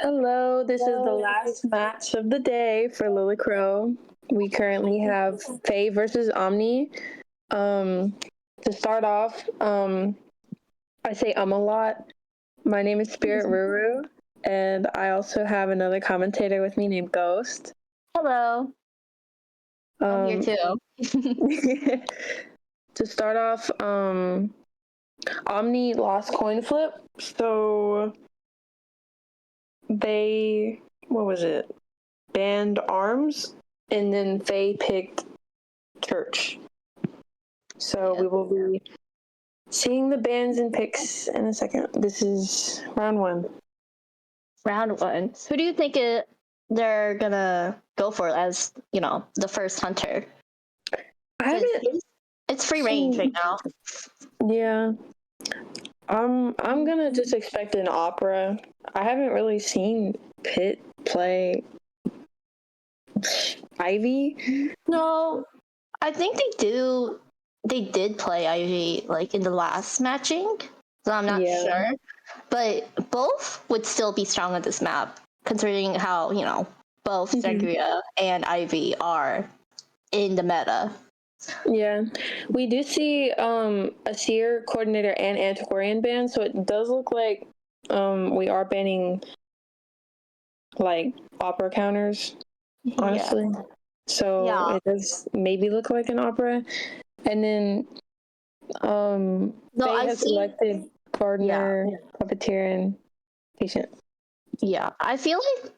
Hello, this is the last match of the day for LiliCrow. We currently have FAE versus OMNI. To start off, I say a lot. My name is Spirit Ruru, and I also have another commentator with me named Ghost. Hello. I'm here too. To start off, OMNI lost coin flip, so they, banned arms, and then FAE picked church. So we will be seeing the bans and picks in a second. This is round one. Round one. Who do you think they're gonna go for as, the first hunter? It's free range right now. Yeah. I'm gonna just expect an opera. I haven't really seen Pitt play Ivy. No, I think they did play Ivy like in the last matching, so I'm not sure. But both would still be strong on this map, considering how, both Sangria and Ivy are in the meta. Yeah, we do see a seer, coordinator, and antiquarian ban, so it does look like we are banning like opera counters, honestly. Yeah. So it does maybe look like an opera. And then FAE has selected gardener, puppeteer, and patient. Yeah, I feel like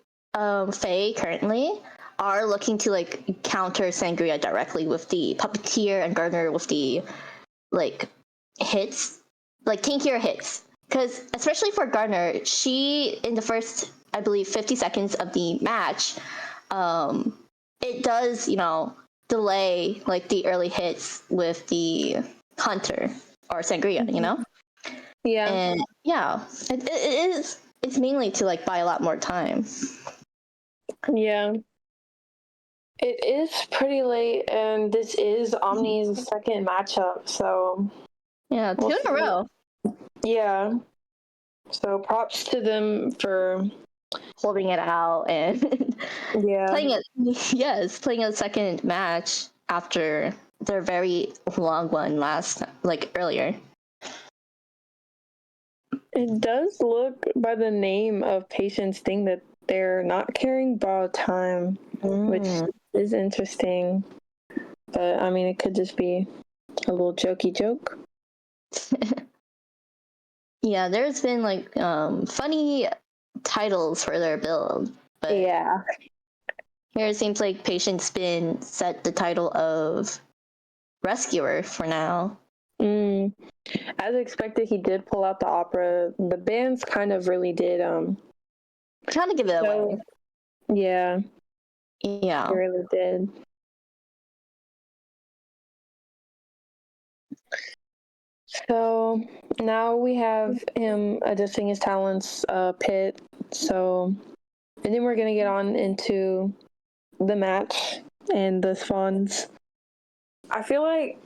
FAE currently are looking to like counter Sangria directly with the puppeteer and gardener with the hits, like tankier hits. Because especially for Gardner, she in the first, I believe, 50 seconds of the match, it does, delay like the early hits with the hunter or Sangria, Yeah. And yeah, it is. It's mainly to like buy a lot more time. Yeah. It is pretty late, and this is OMNI's second matchup, so yeah, two in a row. Yeah. So props to them for holding it out and playing a second match after their very long one earlier. It does look by the name of Patient's thing that they're not carrying borrowed time, which is interesting. But I mean, it could just be a little jokey joke. Yeah, there's been like funny titles for their build, but here it seems like Patient's been set the title of Rescuer for now. As expected, he did pull out the opera. The bands kind of really did kind of give it away. Yeah. Yeah. He really did. So now we have him adjusting his talents, Pit. So, and then we're gonna get on into the match and the spawns. I feel like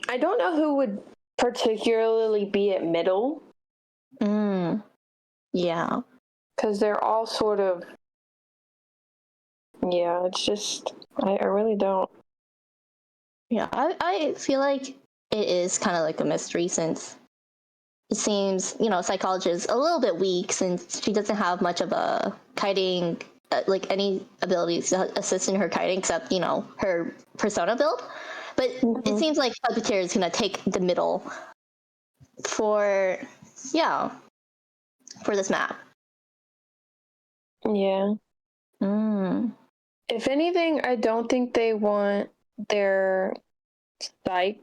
I don't know who would particularly be at middle. Yeah. Because they're all sort of. Yeah, it's just I really don't. Yeah, I feel like it is kind of like a mystery since it seems, Psychology is a little bit weak since she doesn't have much of a kiting, like any abilities to assist in her kiting except, her persona build. But it seems like Puppeteer is going to take the middle for this map. Yeah. If anything, I don't think they want their psych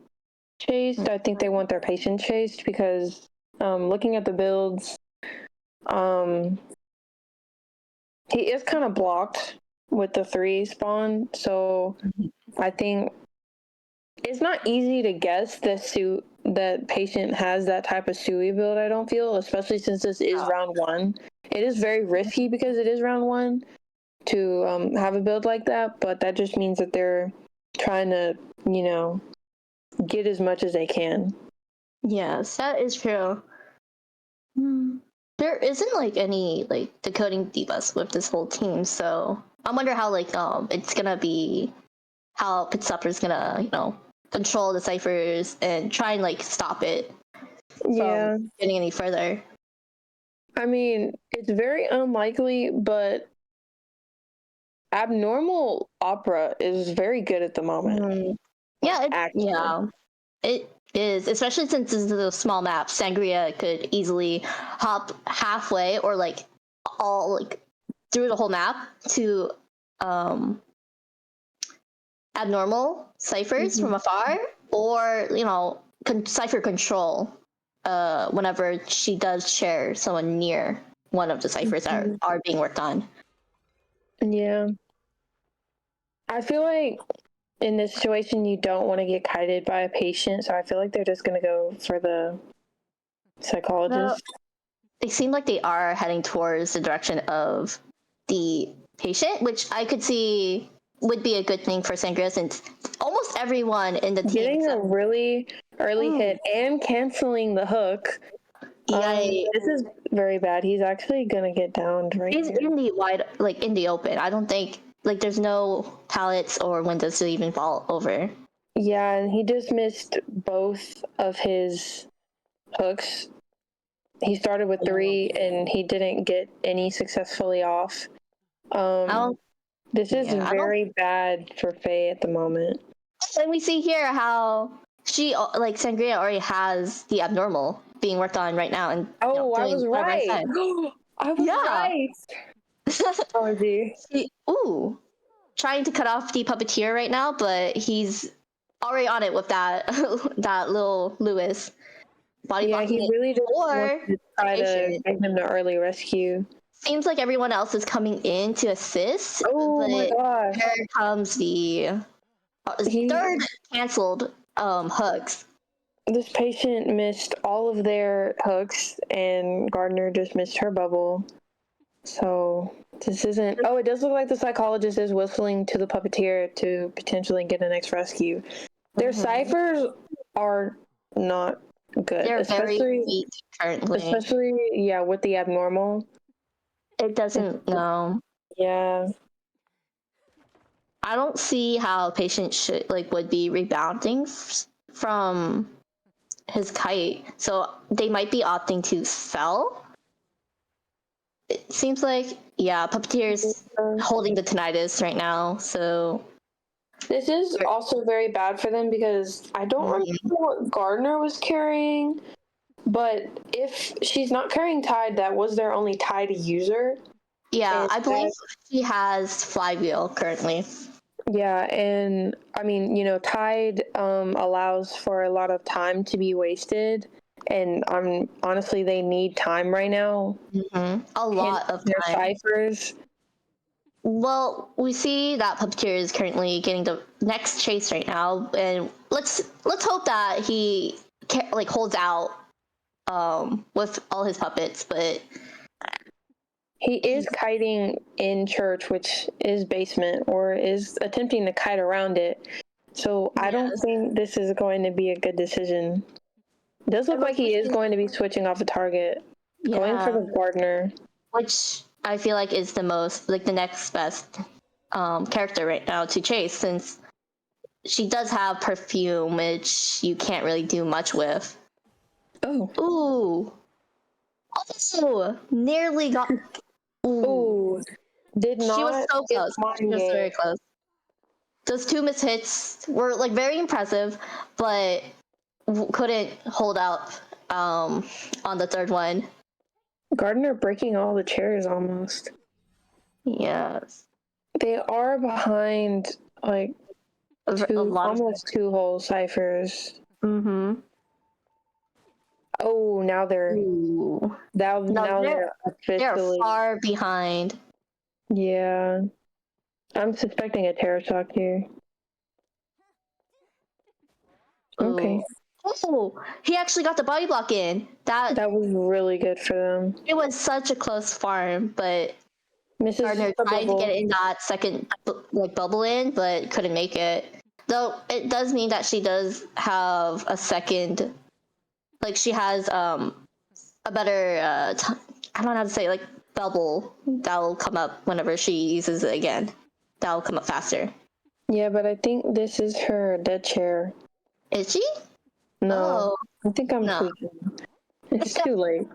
chased. I think they want their patient chased because looking at the builds, he is kind of blocked with the 3 spawn. So I think it's not easy to guess the suit that patient has that type of Sui build, I don't feel, especially since this is round 1. It is very risky because it is round 1 to have a build like that, but that just means that they're trying to, get as much as they can. Yes, that is true. there isn't like any like decoding divas with this whole team, so I wonder how like it's gonna be how Pitsupper's gonna control the ciphers and try and like stop it from getting any further. I mean, it's very unlikely, but Abnormal Opera is very good at the moment. Yeah, it is, especially since this is a small map. Sangria could easily hop halfway or like all like through the whole map to abnormal ciphers from afar, or cipher control whenever she does share someone near one of the ciphers that are being worked on. Yeah. I feel like in this situation, you don't want to get kited by a patient, so I feel like they're just going to go for the psychologist. They seem like they are heading towards the direction of the patient, which I could see would be a good thing for Sangria, since almost everyone in the team getting a really early hit and canceling the hook. This is very bad. He's actually gonna get downed right He's in the wide, like in the open. I don't think like there's no pallets or windows to even fall over. Yeah, and he just missed both of his hooks. He started with 3 and he didn't get any successfly off. This is very bad for FAE at the moment. And we see here how she, like Sangria, already has the abnormal being worked on right now. And I was right. I was right. Oh, trying to cut off the puppeteer right now, but he's already on it with that that little Lewis. He really just wants to try to get him to early rescue. Seems like everyone else is coming in to assist. Oh my gosh. Here comes the third canceled hooks. This patient missed all of their hooks, and Gardner just missed her bubble. So this isn't... Oh, it does look like the psychologist is whistling to the puppeteer to potentially get a next rescue. Their ciphers are not good. They're very weak currently. Especially, with the abnormal. It doesn't, no. Yeah. I don't see how a patient would be rebounding from his kite. So they might be opting to sell. It seems like, puppeteer's holding the tinnitus right now, so... This is also very bad for them because I don't remember what Gardner was carrying, but if she's not carrying Tide, that was their only Tide user. Yeah, I believe she has Flywheel currently. Yeah, and I mean, Tide allows for a lot of time to be wasted, and honestly, they need time right now. A lot of their time. ciphers. Well, we see that puppeteer is currently getting the next chase right now, and let's hope that he holds out with all his puppets, but he is kiting in church, which is basement, or is attempting to kite around it. So I don't think this is going to be a good decision. It does look like he is going to be switching off a target, going for the Gardner, which I feel like is the most the next best character right now to chase, since she does have perfume, which you can't really do much with. Nearly got. Did not. She was so close. She was very close. Those 2 missed hits were very impressive, but couldn't hold out on the third one. Gardner breaking all the chairs almost. Yes. They are behind almost 2 whole ciphers. Oh, now they're they're officially far behind. Yeah. I'm suspecting a terror shock here. Okay. Oh, he actually got the body block in. That was really good for them. It was such a close farm, but Gardner tried to get in that second bubble in, but couldn't make it. Though it does mean that she does have a second, she has a better I don't know how to say, like, bubble that'll come up whenever she uses it again. That'll come up faster. Yeah, but I think this is her dead chair. Is she? No, Oh, I think I'm no. tweaking. It's too late.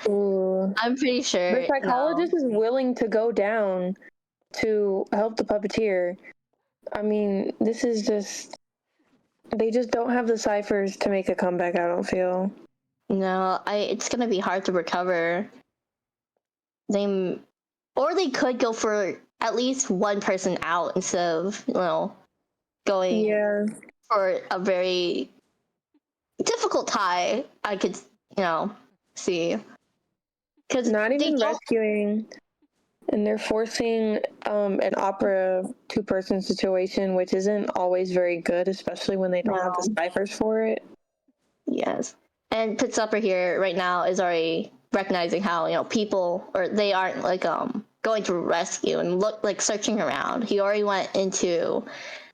Ooh. I'm pretty sure. The psychologist is willing to go down to help the puppeteer. I mean, this is just... They just don't have the ciphers to make a comeback, I don't feel. No, it's gonna be hard to recover. Or they could go for at least one person out instead of, going for a very difficult tie. I could, see. Because not even rescuing, and they're forcing an opera two-person situation, which isn't always very good, especially when they don't have the ciphers for it. Yes. And Pit Supper here right now is already recognizing how, people, or they aren't like going to rescue and look like searching around. He already went into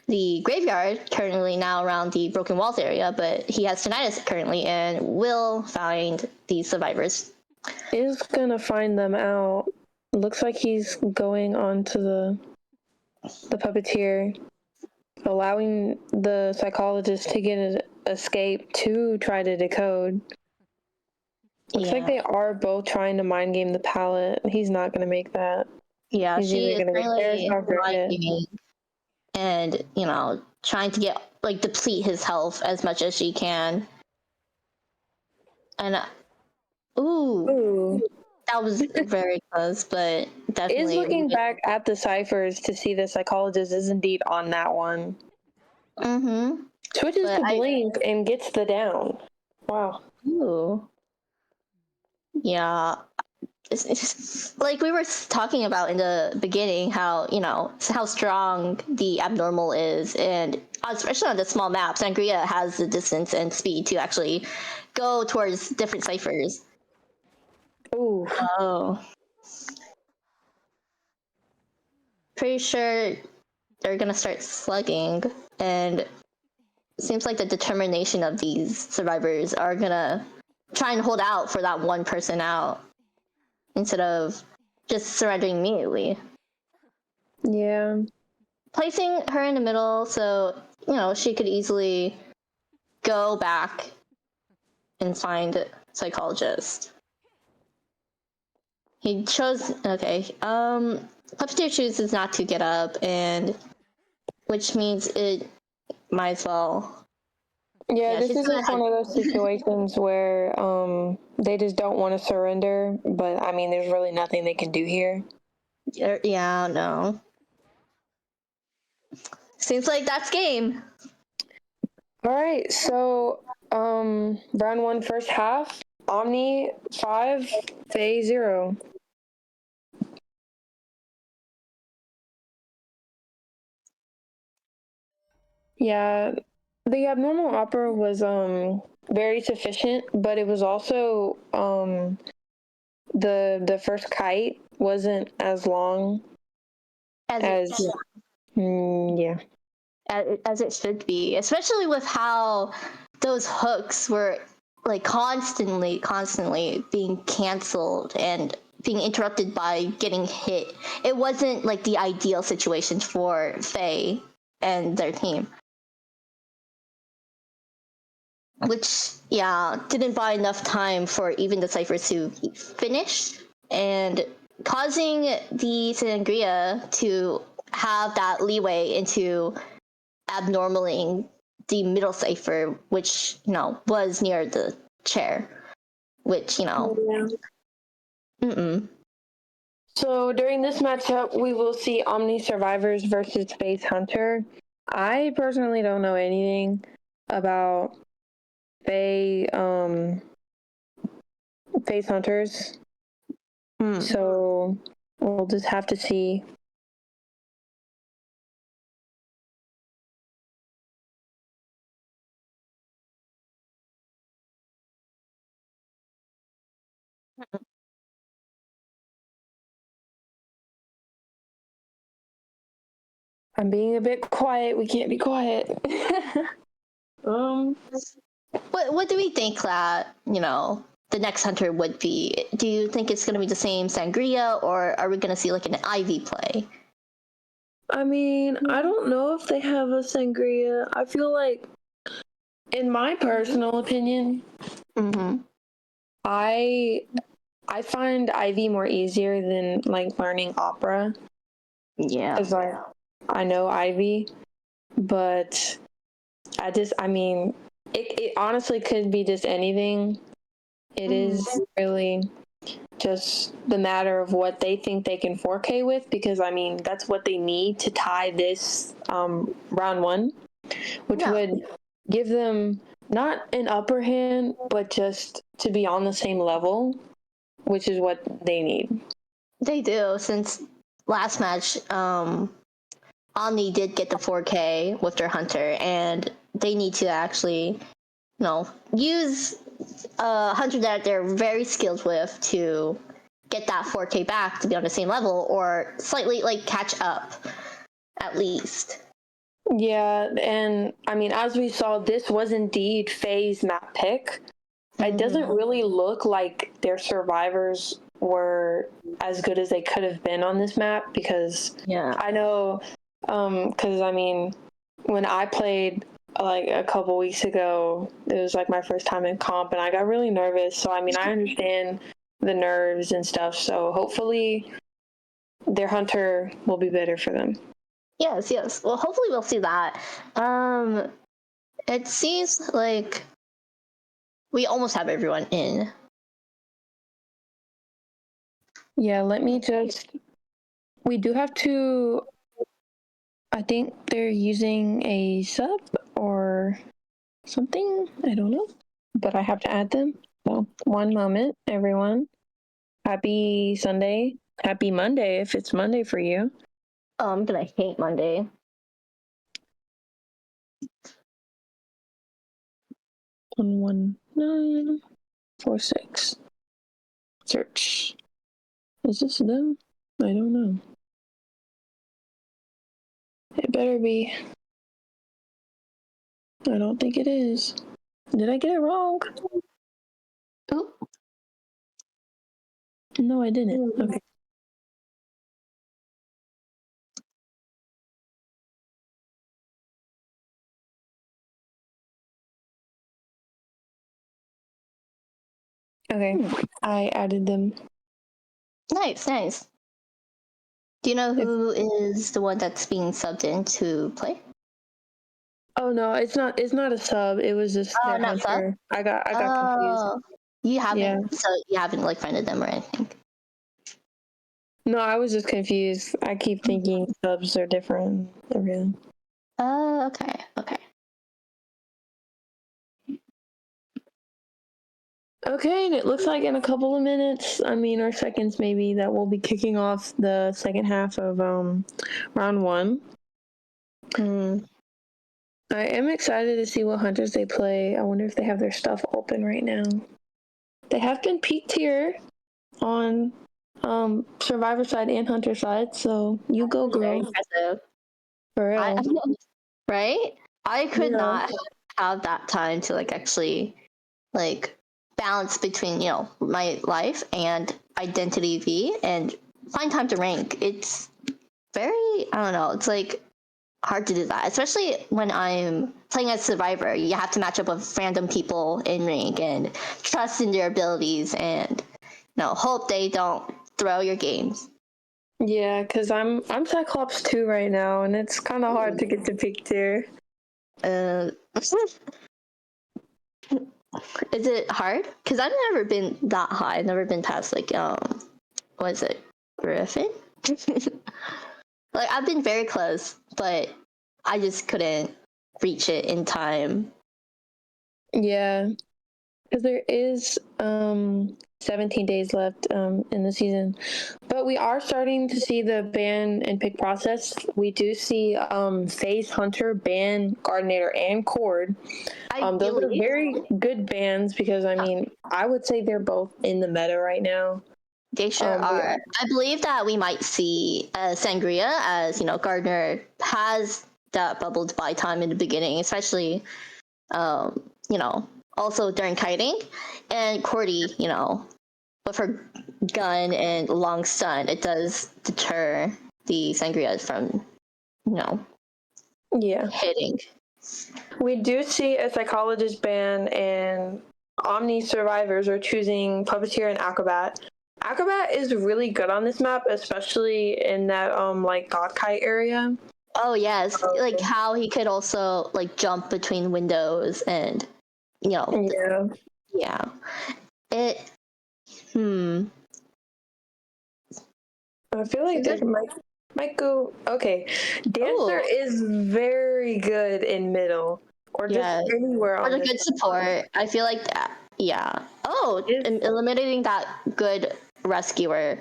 the graveyard currently now around the Broken Walls area, but he has tinnitus currently and will find the survivors. Is gonna find them out. Looks like he's going on to the puppeteer, allowing the psychologist to get an escape to try to decode. Looks like they are both trying to mind game the palette. He's not going to make that. Yeah, He's she is either going to really mind gaming and, trying to get, like, deplete his health as much as she can. And, ooh. That was very close, but definitely... Is looking back at the ciphers to see the psychologist is indeed on that one. Mm-hmm. Switches to blink and gets the down. Wow. Ooh. Yeah. It's like we were talking about in the beginning, how, how strong the abnormal is, and especially on the small map, Sangria has the distance and speed to actually go towards different ciphers. Ooh. Oh. Pretty sure they're gonna start slugging, and it seems like the determination of these survivors are gonna try and hold out for that one person out instead of just surrendering immediately. Yeah. Placing her in the middle so, she could easily go back and find a psychologist. He chose, Puppeteer chooses not to get up, and which means it might as well. Yeah, this is like one of those situations where they just don't want to surrender, but I mean, there's really nothing they can do here. Yeah, no. Seems like that's game. All right, so round one, first half, OMNI 5, FAE 0. Yeah, the abnormal opera was very sufficient, but it was also the first kite wasn't as long as as it should be, especially with how those hooks were like constantly being canceled and being interrupted by getting hit. It wasn't like the ideal situation for FAE and their team, which didn't buy enough time for even the ciphers to finish, and causing the Sangria to have that leeway into abnormaling the middle cipher, which was near the chair, which So during this matchup, we will see OMNI survivors versus Space Hunter. I personally don't know anything about Space Hunters, so we'll just have to see. I'm being a bit quiet. We can't be quiet. What do we think that the next hunter would be. Do you think it's going to be the same Sangria, or are we going to see like an Ivy play? I mean, I don't know if they have a Sangria. I feel like, in my personal opinion, I find Ivy more easier than like learning opera. Yeah. Because I know Ivy, but I mean, it honestly could be just anything. It is really just the matter of what they think they can 4K with, because I mean, that's what they need to tie this round one, which would give them not an upper hand, but just to be on the same level, which is what they need. They do, since last match, OMNI did get the 4K with their hunter, and they need to actually, use a hunter that they're very skilled with to get that 4K back to be on the same level, or slightly like catch up, at least. Yeah, and I mean, as we saw, this was indeed FAE's map pick. It doesn't really look like their survivors were as good as they could have been on this map, because I know, because I mean, when I played like a couple weeks ago, it was like my first time in comp, and I got really nervous. So I mean, I understand the nerves and stuff. So hopefully, their hunter will be better for them. Yes. Well, hopefully we'll see that. It seems like we almost have everyone in. Yeah, we do have to, I think they're using a sub or something. I don't know, but I have to add them. So one moment, everyone. Happy Sunday. Happy Monday if it's Monday for you. Oh, I'm gonna hate Monday. 11946. Search. Is this them? I don't know. It better be. I don't think it is. Did I get it wrong? Oh. No, I didn't. Okay. Okay, I added them. Nice. Do you know who is the one that's being subbed in to play? Oh no, it's not a sub. It was just their not hunter. sub? I got confused. You haven't, so you haven't like friended them or anything. No, I was just confused. I keep thinking subs are different. Everything. Okay. Okay, and it looks like in a couple of minutes, or seconds maybe, that we'll be kicking off the second half of round one. I am excited to see what hunters they play. I wonder if they have their stuff open right now. They have been peaked here on survivor side and hunter side, so you go, girl. Very impressive. For real. Right? I could not have that time to like actually like balance between, my life and identity V and find time to rank. It's very, I don't know, it's like hard to do that, especially when I'm playing as survivor. You have to match up with random people in rank and trust in their abilities and hope they don't throw your games. Yeah, because I'm Cyclops 2 right now, and it's kind of hard to get to peak tier. Is it hard? Because I've never been that high. I've never been past like what is it, Griffin? Like I've been very close, but I just couldn't reach it in time. Yeah, because there is 17 days left in the season, but we are starting to see the ban and pick process. We do see FaZe Hunter ban Gardenator and Cord. Those are very good bans, because I would say they're both in the meta right now. They sure are. I believe that we might see Sangria, as Gardner has that bubbled by time in the beginning, especially also during kiting, and Cordy, with her gun and long stun, it does deter the Sangria from, Yeah. hitting. We do see a psychologist ban, and OMNI survivors are choosing Puppeteer and Acrobat. Acrobat is really good on this map, especially in that like God Kite area. Oh yes, like how he could also like jump between windows and Yeah. yeah. It I feel like this might go okay. Dancer Ooh. is very good in middle or just anywhere for on the this good support. I feel like that. Yeah. Oh, eliminating that good rescuer.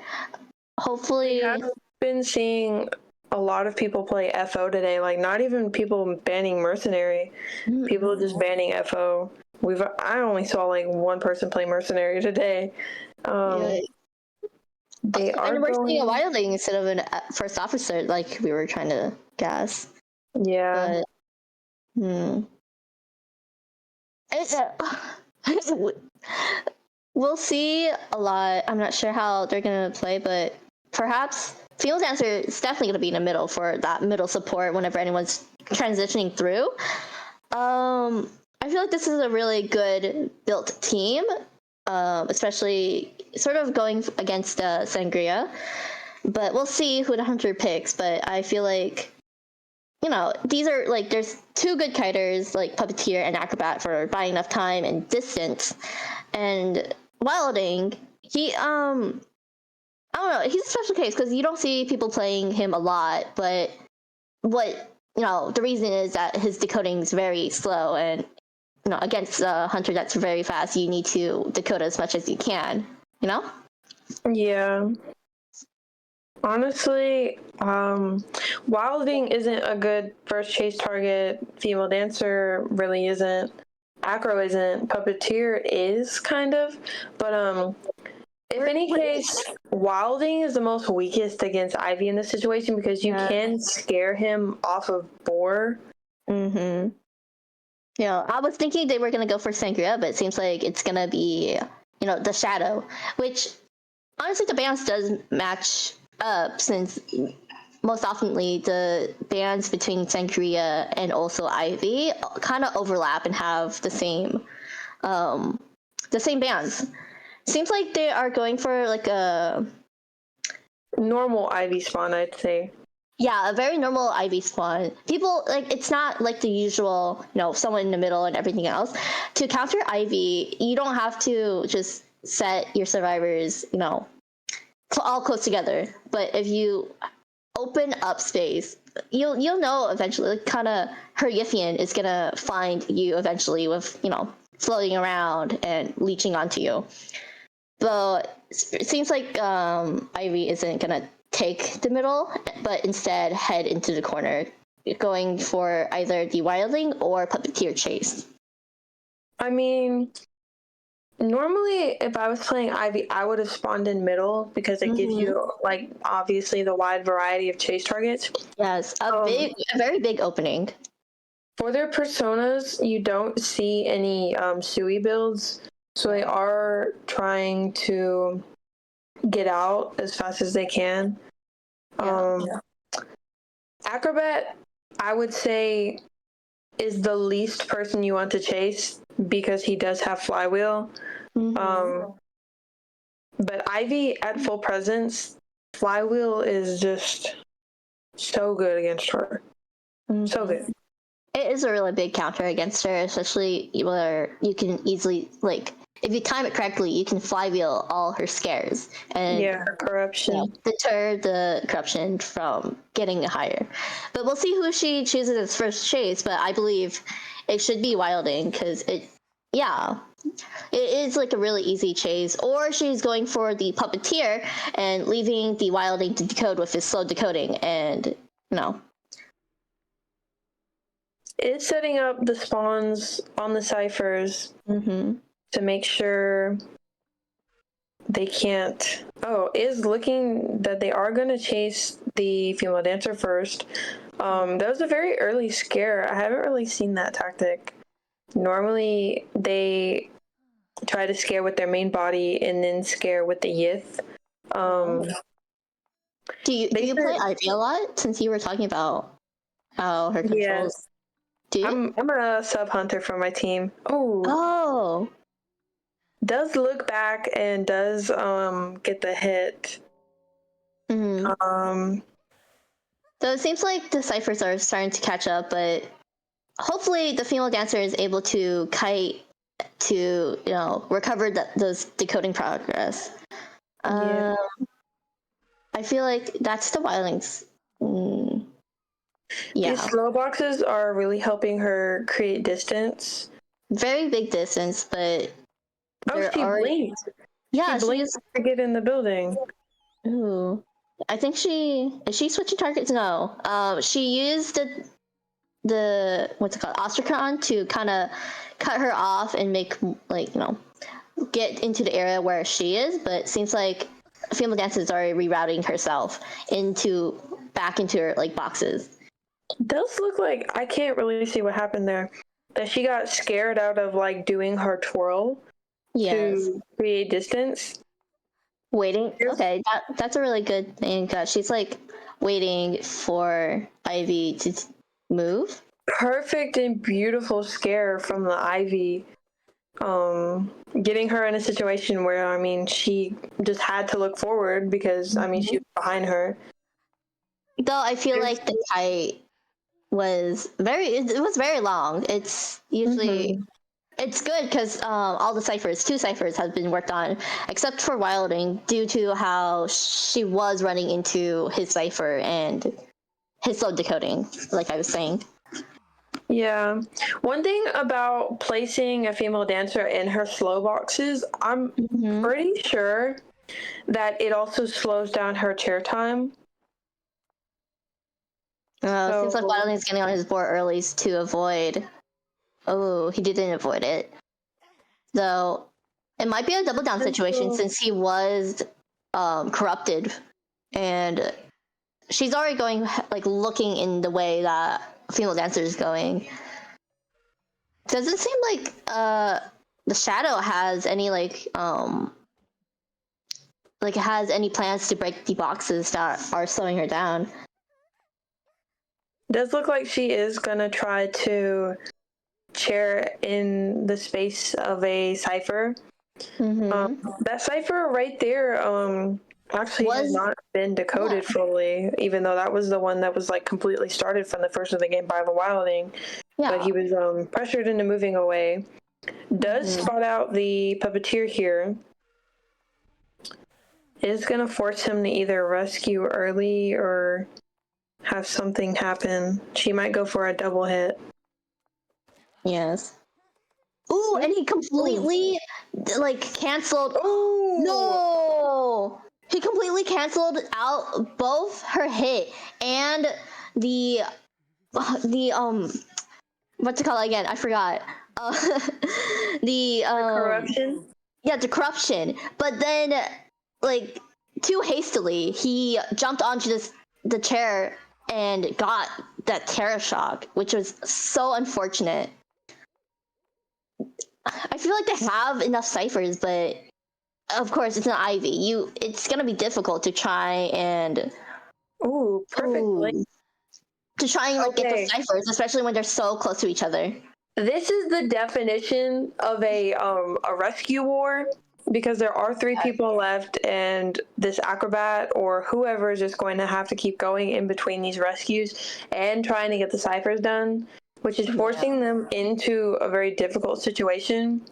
Hopefully. We have been seeing a lot of people play FO today. Like not even people banning Mercenary. People just banning FO. I only saw like one person play Mercenary today. They are and we're seeing a going. wildling instead of a first officer, like we were trying to guess. Yeah. But, we'll see a lot. I'm not sure how they're gonna play, but perhaps Female Dancer is definitely gonna be in the middle for that middle support whenever anyone's transitioning through. I feel like this is a really good built team, especially sort of going against Sangria. But we'll see who the hunter picks. But I feel like, these are like, there's two good kiters like Puppeteer and Acrobat for buying enough time and distance. And Wilding, he, I don't know, he's a special case because you don't see people playing him a lot. But the reason is that his decoding is very slow, and against a hunter that's very fast, you need to decode as much as you can. Yeah. Honestly, Wilding isn't a good first chase target. Female Dancer really isn't. Acro isn't. Puppeteer is kind of. But if any case, Wilding is the most weakest against Ivy in this situation because you can scare him off of boar. I was thinking they were going to go for Sangria, but it seems like it's going to be, the Shadow, which honestly the balance does match up since most oftenly the bands between Sangria and also Ivy kind of overlap and have the same bands. Seems like they are going for like a normal Ivy spawn, I'd say. Yeah, a very normal Ivy spawn. People, like, it's not like the usual, someone in the middle and everything else. To counter Ivy, you don't have to just set your survivors, all close together. But if you open up space, you'll know eventually, like, kind of her Yithian is going to find you eventually with, floating around and leeching onto you. But it seems like Ivy isn't going to take the middle, but instead head into the corner, going for either the Wildling or Puppeteer chase. I mean, normally if I was playing Ivy, I would have spawned in middle because it gives you, like, obviously the wide variety of chase targets. Yes, a very big opening. For their personas, you don't see any Sui builds, so they are trying to get out as fast as they can. Acrobat, I would say, is the least person you want to chase because he does have flywheel. But Ivy at full presence, flywheel is just so good against her. So good. It is a really big counter against her, especially where you can easily, like, if you time it correctly, you can flywheel all her scares and corruption. Deter the corruption from getting higher. But we'll see who she chooses as first chase. But I believe it should be Wilding because it is like a really easy chase. Or she's going for the Puppeteer and leaving the Wilding to decode with his slow decoding, and It's setting up the spawns on the ciphers to make sure they can't. Is looking that they are going to chase the Female Dancer first. That was a very early scare. I haven't really seen that tactic. Normally, they try to scare with their main body and then scare with the yith. Do you play Ivy a lot? Since you were talking about how her controls. Yes. Do you? I'm a sub hunter for my team. Oh. Does look back and does get the hit. Mm-hmm. So it seems like the ciphers are starting to catch up, but hopefully the female dancer is able to kite to recover those decoding progress. Yeah. I feel like that's the wildlings. Yeah. These slow boxes are really helping her create distance. Very big distance, but she blinked. Yeah, she blinked to get in the building. Ooh. I think is she switching targets? No. She used the what's it called, Ostracon, to kind of cut her off and make get into the area where she is, but it seems like female dancer is already rerouting herself back into her boxes. It does look like, I can't really see what happened there, that she got scared out of doing her twirl to create distance. Waiting. Okay, that's a really good thing. She's waiting for Ivy to move. Perfect and beautiful scare from the Ivy. Getting her in a situation where, she just had to look forward because, she was behind her. Though I feel like the kite was it was very long. It's usually, it's good because all the two ciphers have been worked on, except for Wilding, due to how she was running into his cipher and his slow decoding, like I was saying. Yeah. One thing about placing a female dancer in her slow boxes, I'm pretty sure that it also slows down her chair time. Seems like Wilding's getting on his board early to avoid. Oh, he didn't avoid it. So it might be a double down situation since he was corrupted, and she's already going looking in the way that female dancer is going. Doesn't seem like the shadow has any has any plans to break the boxes that are slowing her down. Does look like she is gonna try to chair in the space of a cipher. That cipher right there actually has not been decoded fully, even though that was the one that was completely started from the first of the game by the Wilding. But he was pressured into moving away. Does spot out the puppeteer here. Is gonna force him to either rescue early or have something happen. She might go for a double hit. Yes. Ooh, and he completely canceled. Oh no! He completely canceled out both her hit and the what's it called again? I forgot. The corruption. Yeah, the corruption. But then, too hastily, he jumped onto the chair and got that terror shock, which was so unfortunate. I feel like they have enough ciphers, but of course it's an Ivy. It's gonna be difficult to try and perfectly. To try and get the ciphers, especially when they're so close to each other. This is the definition of a rescue war, because there are 3 people left, and this acrobat or whoever is just going to have to keep going in between these rescues and trying to get the ciphers done, which is forcing them into a very difficult situation.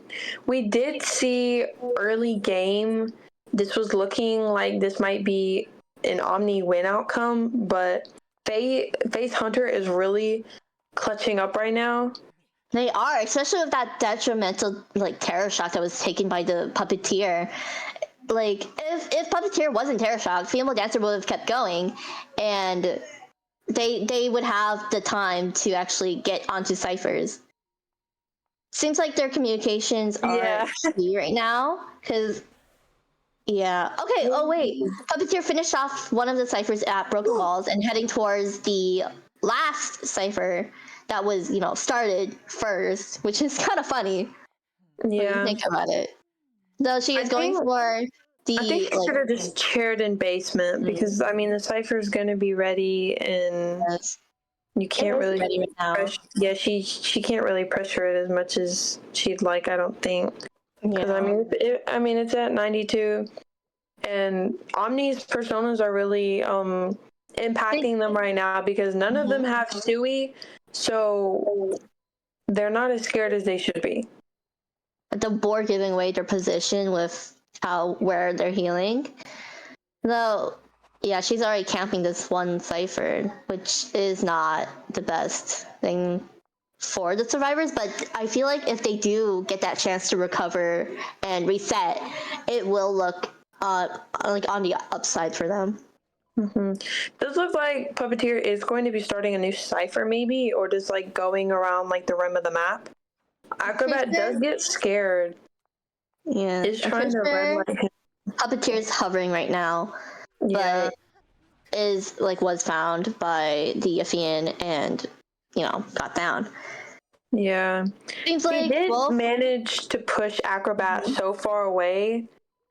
We did see early game, this was looking like this might be an OMNI win outcome, but FAE's Hunter is really clutching up right now. They are, especially with that detrimental terror shock that was taken by the puppeteer. If puppeteer wasn't terror shock, female dancer would have kept going, and they would have the time to actually get onto ciphers. Seems like their communications are key right now, because okay. Oh wait, puppeteer finished off one of the ciphers at Broken Walls and heading towards the last cipher that was, started first, which is kind of funny when you think about it. Though she is going for the. I think she should have just chaired in basement because the cipher is going to be ready and you can't really. Ready right now. She can't really pressure it as much as she'd like. I don't think because it's at 92, and OMNI's personas are really impacting them right now because none of them have Stewie, so they're not as scared as they should be. The board giving away their position with where they're healing. Though, yeah, she's already camping this one cipher, which is not the best thing for the survivors, but I feel like if they do get that chance to recover and reset, it will look like on the upside for them. Does look like Puppeteer is going to be starting a new cipher maybe, or just like going around like the rim of the map. Acrobat does get scared. Yeah, is trying to red light him. Puppeteer is hovering right now, but was found by the Yaffian and got down. Yeah, seems he did both manage to push Acrobat so far away,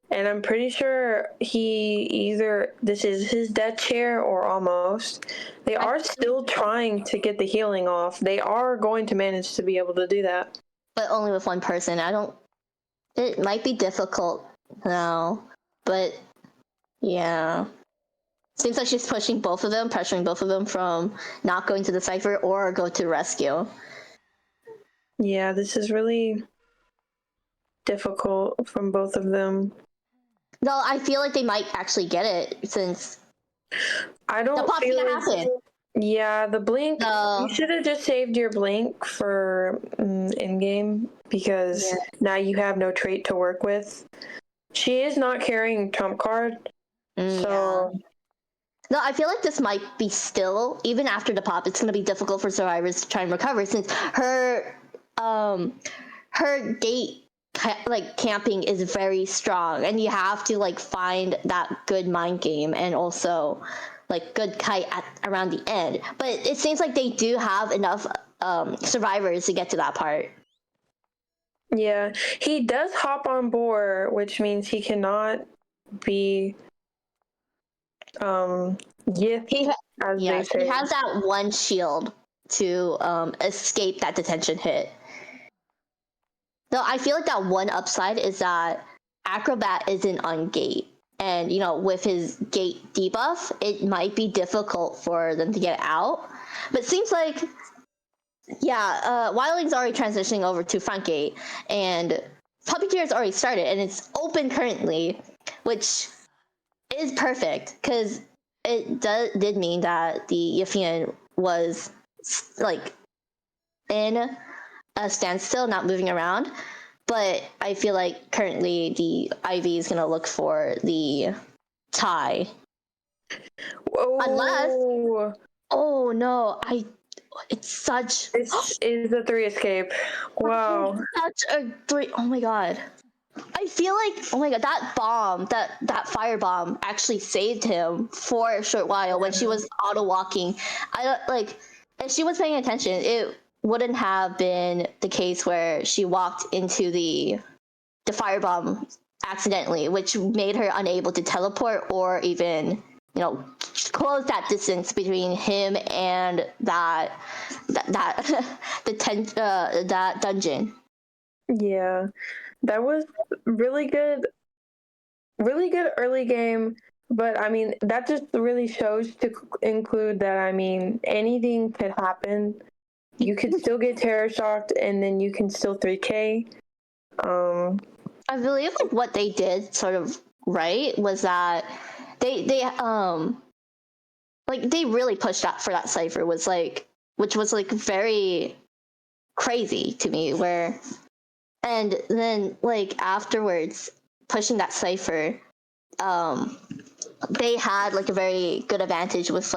and I'm pretty sure this is his death chair or almost. They are still trying to get the healing off. They are going to manage to be able to do that, but only with one person. It might be difficult now, but yeah. Seems like she's pushing both of them, pressuring both of them from not going to the cipher or go to rescue. Yeah, this is really difficult from both of them. Though I feel like they might actually get it since I don't the feel happen. Yeah, the blink. You should have just saved your blink for in-game because now you have no trait to work with. She is not carrying trump card, so. No, I feel like this might be still, even after the pop, it's going to be difficult for survivors to try and recover since her gate camping is very strong, and you have to find that good mind game and also good kite around the end. But it seems like they do have enough survivors to get to that part. Yeah, he does hop on board, which means he cannot be he has that one shield to escape that detention hit. Though I feel like that one upside is that Acrobat isn't on gate. And, with his gate debuff, it might be difficult for them to get out. But it seems like, Wildling's already transitioning over to front gate. And Puppeteer's already started, and it's open currently, which is perfect, because it did mean that the Yaffian was, in a standstill, not moving around. But I feel like currently the IV is going to look for the tie. Unless... Oh, no. It's is a 3 escape. Wow. Such a 3... Oh, my God. I feel like... Oh, my God. That bomb, that fire bomb actually saved him for a short while when she was auto-walking. If she was paying attention, it wouldn't have been the case where she walked into the firebomb accidentally, which made her unable to teleport or even, close that distance between him and that dungeon. Yeah, that was really good early game. But that just really shows to include that anything could happen. You could still get terror shocked, and then you can still 3K. I believe what they did sort of right was that they really pushed out for that cipher which was very crazy to me. And then afterwards pushing that cipher, they had a very good advantage with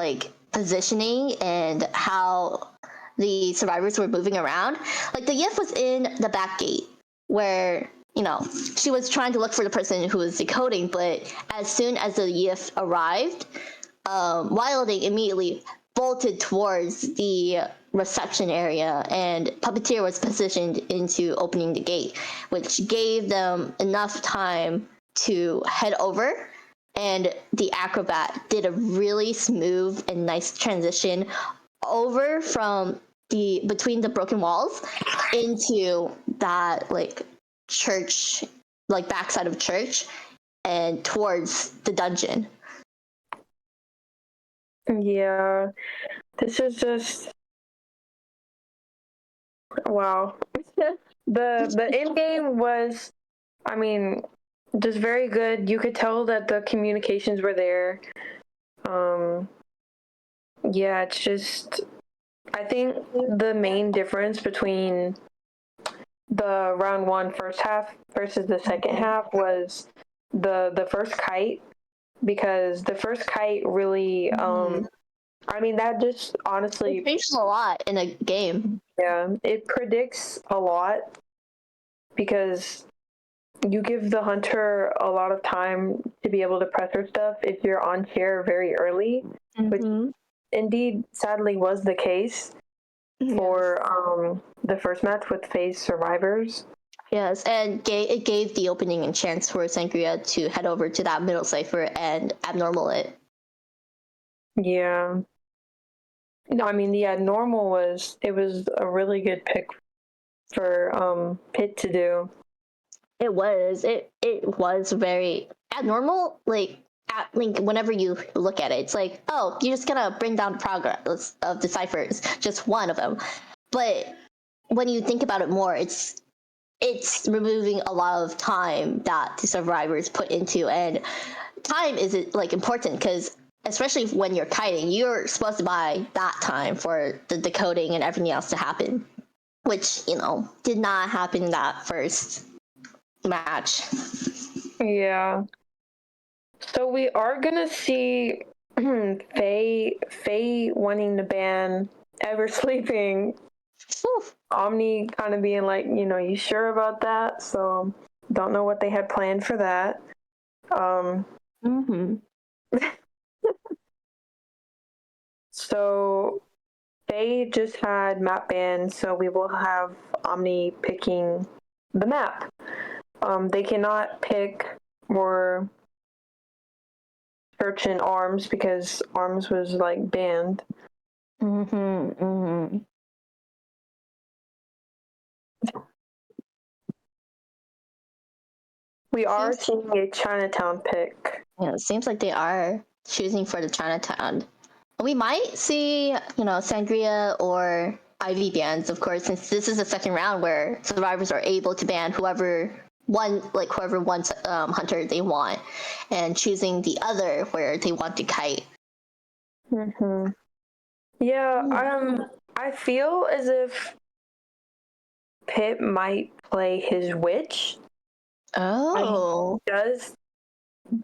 positioning and how the survivors were moving around. The Yif was in the back gate where, she was trying to look for the person who was decoding, but as soon as the Yif arrived, Wilding immediately bolted towards the reception area, and Puppeteer was positioned into opening the gate, which gave them enough time to head over. And the acrobat did a really smooth and nice transition over from between the broken walls into that like church, like backside of church, and towards the dungeon. Yeah, this is just wow. The end game was, I mean, just very good. You could tell that the communications were there. Yeah, it's just, I think the main difference between the round one first half versus the second half was the first kite, because the first kite really I mean, that just honestly it changed a lot in a game. Yeah, it predicts a lot, because you give the hunter a lot of time to be able to press her stuff if you're on chair very early, which indeed sadly was the case for the first match with FAE survivors. Yes, and it gave the opening and chance for Sangria to head over to that middle cipher and abnormal it. Yeah. No, I mean the abnormal was a really good pick for Pit to do. It was very abnormal. Like whenever you look at it, it's like, oh, you're just gonna bring down progress of the ciphers, just one of them. But when you think about it more, it's removing a lot of time that the survivors put into, and time is like important because especially when you're kiting, you're supposed to buy that time for the decoding and everything else to happen, which did not happen in that first match. Yeah. So we are gonna see FAE wanting to ban Ever Sleeping. OMNI kind of being like, you sure about that? So don't know what they had planned for that. So they just had map ban, so we will have OMNI picking the map. They cannot pick or search in arms because arms was like banned. We are seeing a Chinatown pick. Yeah, it seems like they are choosing for the Chinatown. We might see, Sangria or IV bans, of course, since this is the second round where survivors are able to ban whoever wants hunter they want, and choosing the other where they want to kite. Yeah, I feel as if Pip might play his witch. Oh. He does.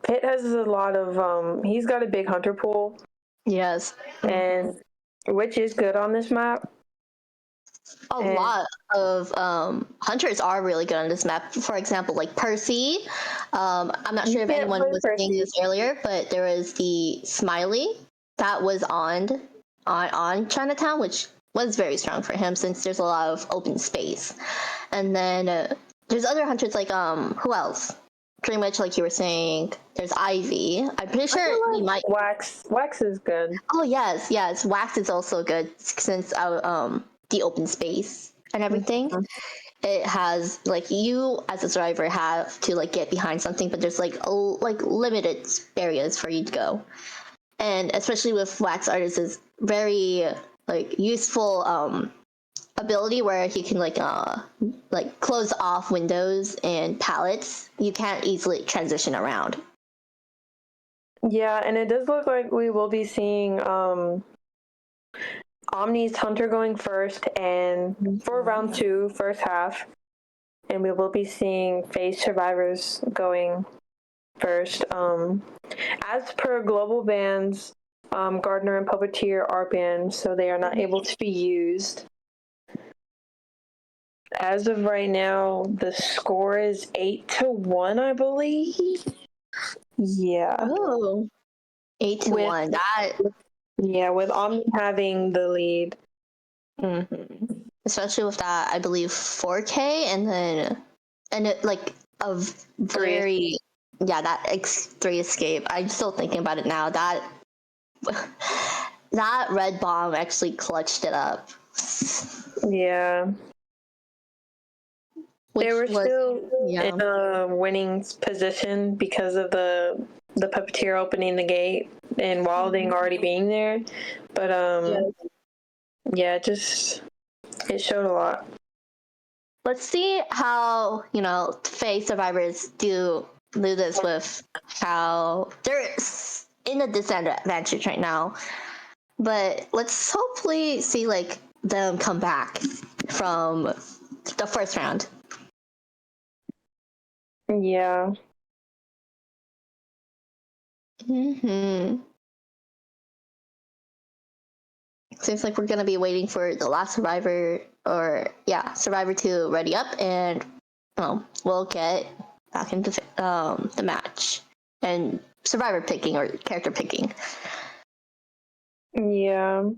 Pit has a lot of he's got a big hunter pool. Yes. And witch is good on this map. A lot of hunters are really good on this map. For example, like Percy. I'm not sure if anyone was saying this earlier, but there was the Smiley that was on Chinatown, which was very strong for him since there's a lot of open space. And then there's other hunters like who else? Pretty much like you were saying, there's Ivy. I'm pretty sure we might Wax. Wax is good. Oh yes. Wax is also good since the open space and everything. It has like you as a driver have to like get behind something, but there's like limited areas for you to go. And especially with Wax Artist's very like useful ability where he can like close off windows and pallets. You can't easily transition around. Yeah, and it does look like we will be seeing OMNI's hunter going first, and for round 2, first half, and we will be seeing FAE survivors going first. As per global bans, Gardener and Puppeteer are banned, so they are not able to be used. As of right now, the score is 8-1, I believe. Yeah. Oh, 8-1. Yeah, with OMNI having the lead. Especially with that, I believe 4K, and it like a very that X3 escape. I'm still thinking about it now. That that red bomb actually clutched it up. Yeah. They were still in a winning position because of the puppeteer opening the gate and Wilding already being there. But it showed a lot. Let's see how FAE survivors do this with how they're in a disadvantage right now. But let's hopefully see like them come back from the first round. Yeah. Seems like we're gonna be waiting for the last survivor, survivor to ready up, and we'll get back into the match and survivor picking or character picking. Yeah.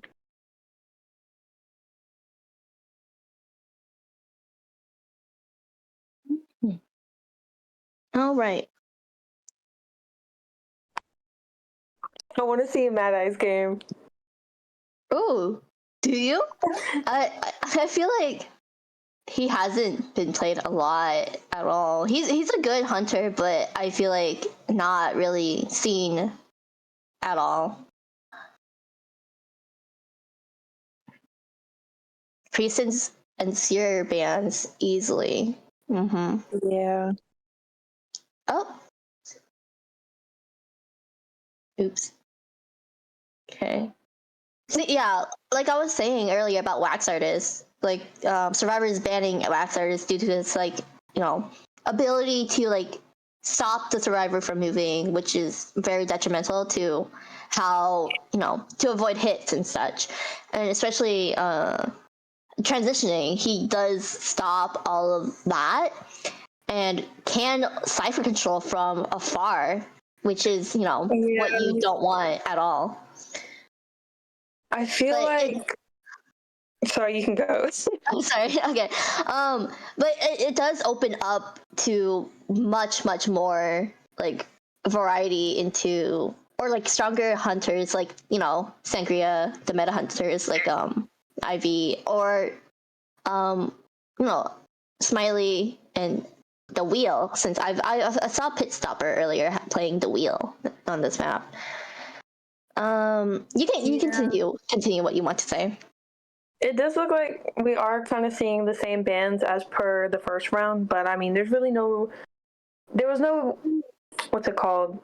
All right. I want to see a Mad Eyes game. Oh, do you? I feel like he hasn't been played a lot at all. He's a good hunter, but I feel like not really seen at all. Priestess and Seer bans easily. Yeah. Oh. Oops. Okay. So, yeah, like I was saying earlier about wax artists, like survivors banning wax artists due to this ability to like stop the survivor from moving, which is very detrimental to how to avoid hits and such, and especially transitioning. He does stop all of that and can cipher control from afar, which is what you don't want at all. I feel sorry, you can go. I'm sorry. Okay. But it does open up to much more like variety into, or like stronger hunters, like Sangria, the meta hunters like Ivy, or Smiley and the Wheel. Since I saw Pit Stopper earlier playing the Wheel on this map. You can continue what you want to say. It does look like we are kind of seeing the same bans as per the first round, but I mean, there was no, what's it called?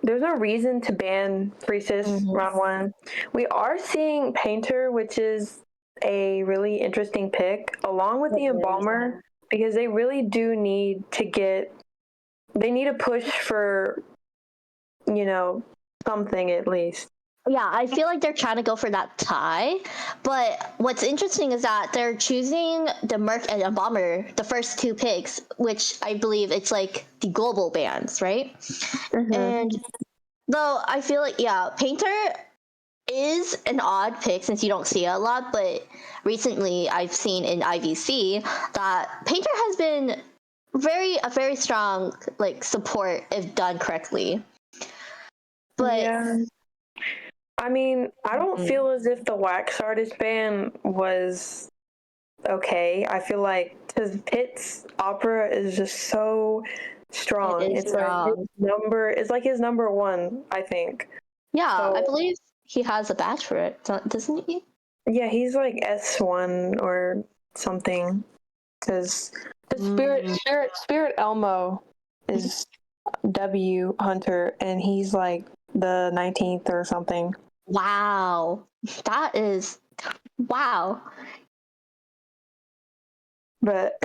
There's no reason to ban Priestess round one. We are seeing Painter, which is a really interesting pick, along with the Embalmer, because they really do need to push for, something at least. Yeah, I feel like they're trying to go for that tie, but what's interesting is that they're choosing the Merc and Embalmer, the first two picks, which I believe it's like the global bans, right? And though I feel like, Painter is an odd pick since you don't see it a lot, but recently I've seen in IVC that Painter has been a very strong like support if done correctly. But yeah. I mean, I don't feel as if the wax artist ban was okay. I feel like because Pitt's opera is just so strong. It's strong. Like his number one, I think. Yeah, so, I believe he has a badge for it, doesn't he? Yeah, he's like S1 or something. Because Spirit Elmo is W Hunter, and he's like the 19th or something. Wow. That is wow. But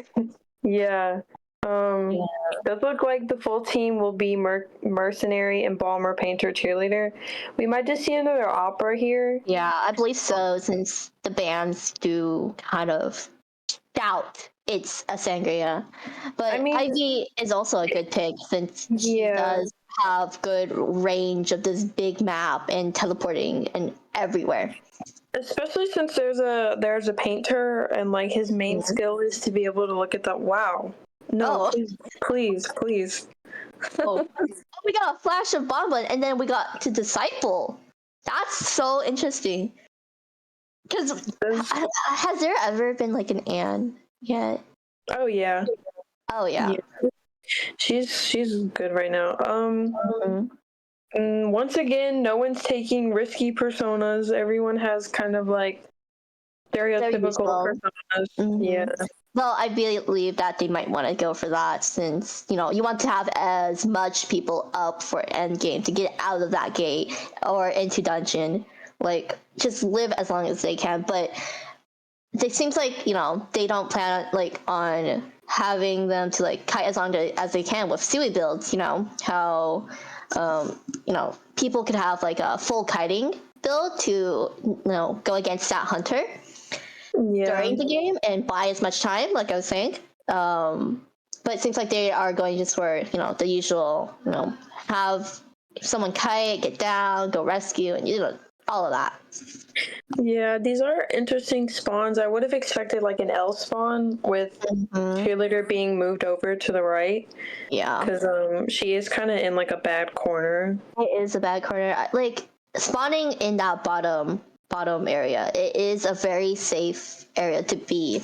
yeah. It does look like the full team will be Mercenary, Embalmer, Painter, Cheerleader. We might just see another opera here. Yeah, I believe so, since the bands do kind of doubt it's a Sangria. But I mean, Ivy is also a good pick since she does have good range of this big map and teleporting and everywhere. Especially since there's a painter and like his main skill is to be able to look at the wow. No, please. Oh, we got a flash of Bonbon, and then we got to Disciple. That's so interesting. Because has there ever been like an Anne yet? Oh yeah. Oh yeah. She's good right now. Once again, no one's taking risky personas. Everyone has kind of like stereotypical personas. Yeah. Well, I believe that they might want to go for that since, you want to have as much people up for endgame to get out of that gate or into dungeon. Like, just live as long as they can. But it seems like, they don't plan on having them to like kite as long as they can with Sui builds, how people could have like a full kiting build to go against that hunter during the game and buy as much time, like I was saying. But it seems like they are going just for the usual, have someone kite, get down, go rescue, and all of that. Yeah, these are interesting spawns. I would have expected like an L spawn with cheerleader being moved over to the right. Yeah, because she is kind of in like a bad corner. It is a bad corner. Like spawning in that bottom area, it is a very safe area to be,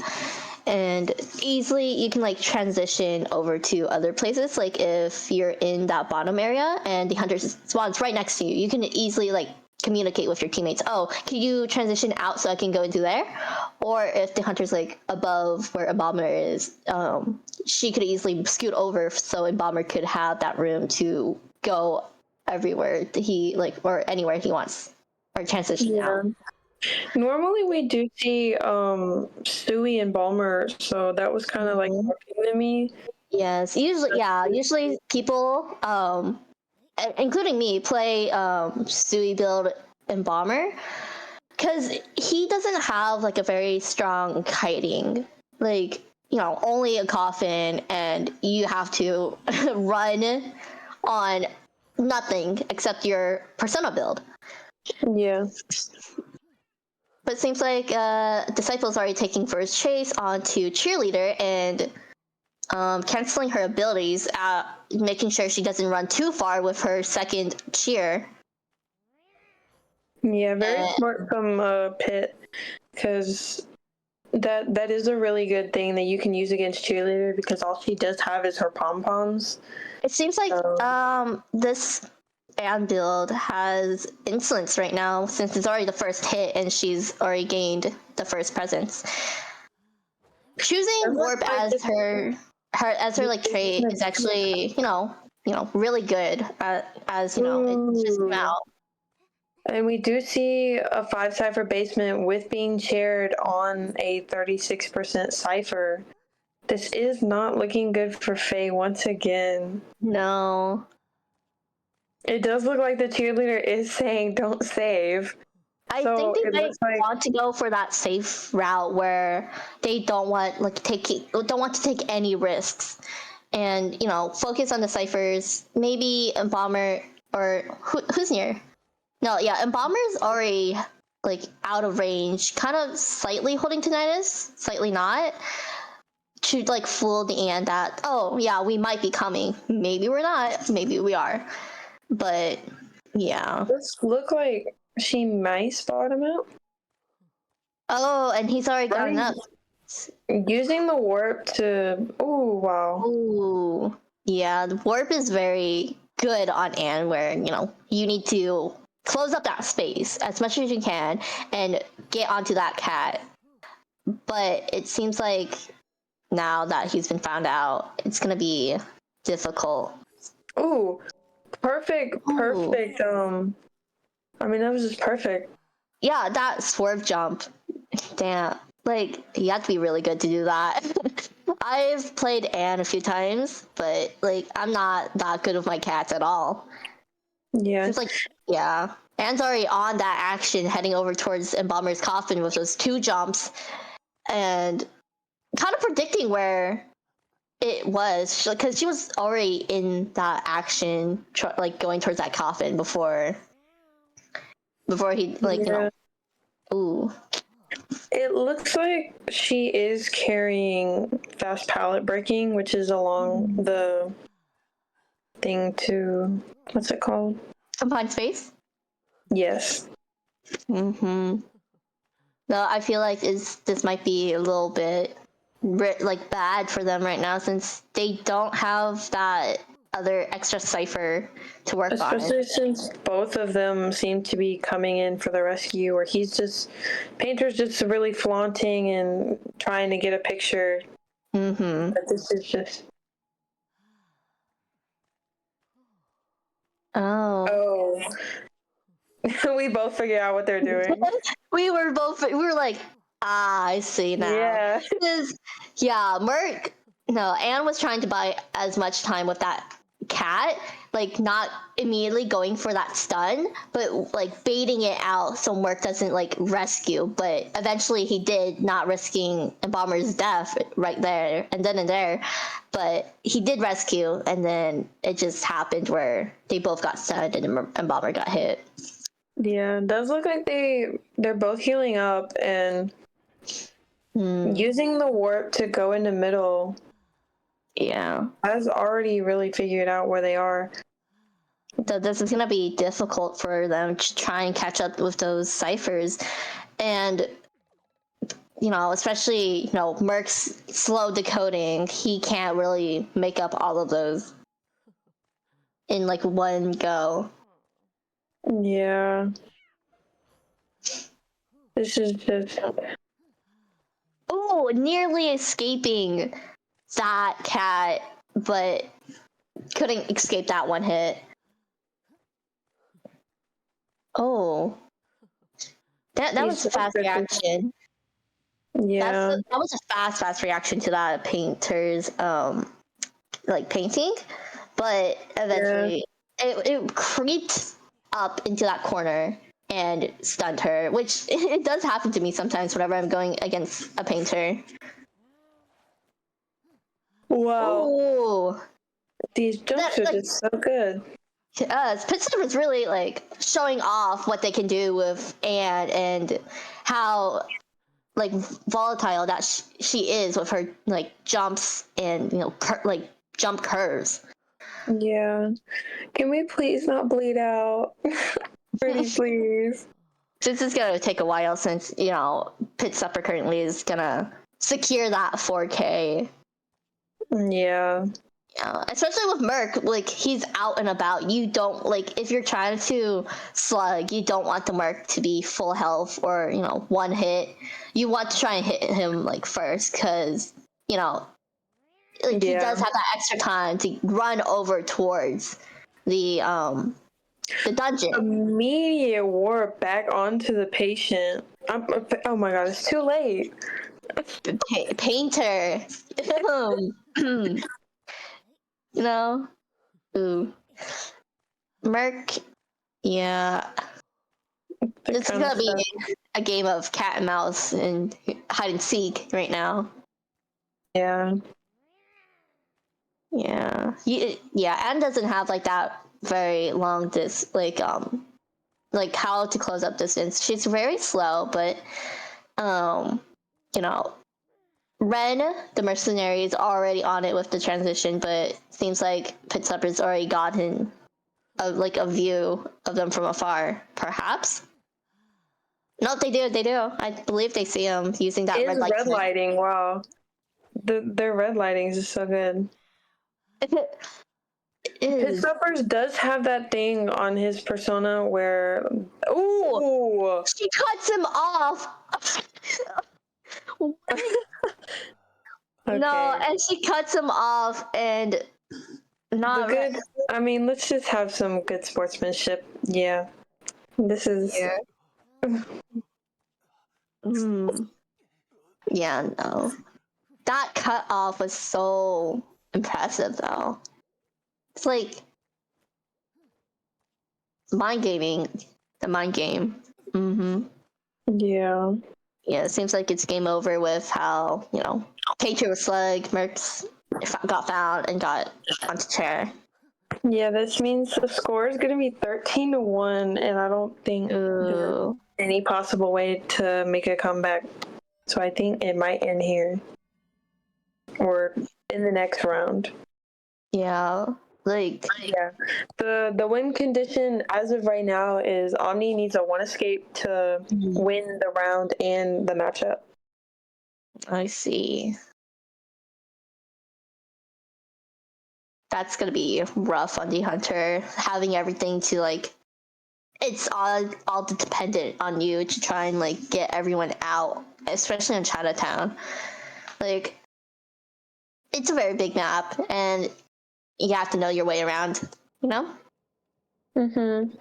and easily you can like transition over to other places. Like if you're in that bottom area and the hunter spawns right next to you, you can easily like communicate with your teammates. Oh, can you transition out so I can go into there? Or if the hunter's like above where Embalmer is, she could easily scoot over so Embalmer could have that room to go everywhere he or anywhere he wants, or transition out. Normally we do see Stewie and Balmer, so that was kind of like shocking to me. Yes, usually people, including me, play Stewie build Embalmer because he doesn't have like a very strong kiting, like only a coffin, and you have to run on nothing except your persona build. Yeah. But it seems like Disciple's already taking first chase onto Cheerleader and canceling her abilities, making sure she doesn't run too far with her second cheer. Yeah, very smart from Pit, because that is a really good thing that you can use against Cheerleader because all she does have is her pom-poms. It seems like this Anne build has insolence right now since it's already the first hit and she's already gained the first presence. Choosing Warp as her like trait is actually really good as it's just come out. And we do see a 5 cipher basement with being chaired on a 36% cipher. This is not looking good for FAE once again. No. It does look like the cheerleader is saying don't save. I think they might want to go for that safe route where they don't want to take any risks, and focus on the ciphers. Maybe Embalmer or who's near. No, yeah, Embalmer's already like out of range, kind of slightly holding tinnitus, slightly not. To like fool the Anne that, oh yeah, we might be coming. Maybe we're not. Maybe we are. But yeah. This look like she might spot him out. Oh, and he's already gotten up. Using the warp to... Oh, wow. Ooh. Yeah, the warp is very good on Anne where, you need to close up that space as much as you can and get onto that cat. But it seems like now that he's been found out, it's going to be difficult. Ooh. Perfect. I mean, that was just perfect. Yeah, that swerve jump. Damn. Like, you have to be really good to do that. I've played Anne a few times, but, like, I'm not that good with my cats at all. Yeah. It's like, yeah. Anne's already on that action, heading over towards Embalmer's coffin with those 2 jumps, and kind of predicting where it was, because she was already in that action, like, going towards that coffin before he, like, Ooh. It looks like she is carrying fast pallet breaking, which is along the thing to, what's it called? Confined space? Yes. Mm-hmm. No, I feel like this might be a little bit like bad for them right now since they don't have that other extra cipher to work on. Especially since both of them seem to be coming in for the rescue, or Painter's just really flaunting and trying to get a picture. Mm-hmm. But this is just. Oh. We both figure out what they're doing. we were like, I see now. Yeah. Yeah, Anne was trying to buy as much time with that cat, like not immediately going for that stun, but like baiting it out so Merc doesn't like rescue. But eventually he did, not risking Embalmer's death right there and then and there. But he did rescue, and then it just happened where they both got stunned and Embalmer got hit. Yeah, it does look like they're both healing up and using the warp to go into middle. Yeah. Has already really figured out where they are. So this is going to be difficult for them to try and catch up with those ciphers. And, especially, Merc's slow decoding, he can't really make up all of those in like one go. Yeah. This is just. Oh, nearly escaping that cat, but couldn't escape that one hit. Oh. That was a fast reaction. Yeah. That was a fast reaction to that painter's painting, but eventually it creeped up into that corner and stunned her, which it does happen to me sometimes whenever I'm going against a painter. Wow. Ooh. These jumps are just so good. Pittsburgh was really like showing off what they can do with Anne and how like volatile that she is with her like jumps and jump curves. Yeah. Can we please not bleed out? Pretty please. This is gonna take a while since Pit Supper currently is gonna secure that 4K. Yeah. Yeah, especially with Merc, like he's out and about. You don't if you're trying to slug, you don't want the Merc to be full health or one hit. You want to try and hit him like first because he does have that extra time to run over towards the dungeon. Immediate warp back onto the patient. Oh my god, it's too late. Painter. Ooh. Merc, yeah. This is gonna be a game of cat and mouse and hide and seek right now. Yeah. Yeah. Anne doesn't have like that very long how to close up distance. She's very slow, but Ren, the mercenary, is already on it with the transition, but seems like Pit Supper's already gotten a view of them from afar, perhaps. No, they do. I believe they see him using that red light. Red lighting, wow. Their red lighting is so good. Pit Stoppers does have that thing on his persona where she cuts him off. Okay. No, and she cuts him off and not good. I mean, let's just have some good sportsmanship. Yeah. This is Yeah, no. That cut off was so impressive though. It's like mind gaming. The mind game. Yeah. Yeah, it seems like it's game over with how, Patriot was slug, Mercs got found and got onto chair. Yeah, this means the score is going to be 13-1, and I don't think any possible way to make a comeback. So I think it might end here or in the next round. Yeah, like Yeah, the win condition as of right now is Omni needs a 1 escape to win the round and the matchup. I see. That's gonna be rough on the Hunter, having everything to like. It's all dependent on you to try and like get everyone out, especially in Chinatown. Like, it's a very big map, and you have to know your way around. You know. Mm-hmm.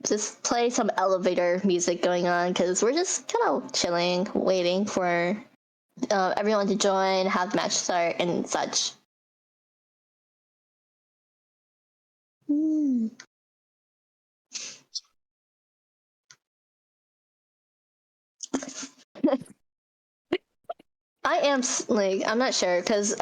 Just play some elevator music going on because we're just kind of chilling, waiting for everyone to join, have the match start, and such. I am like, I'm not sure because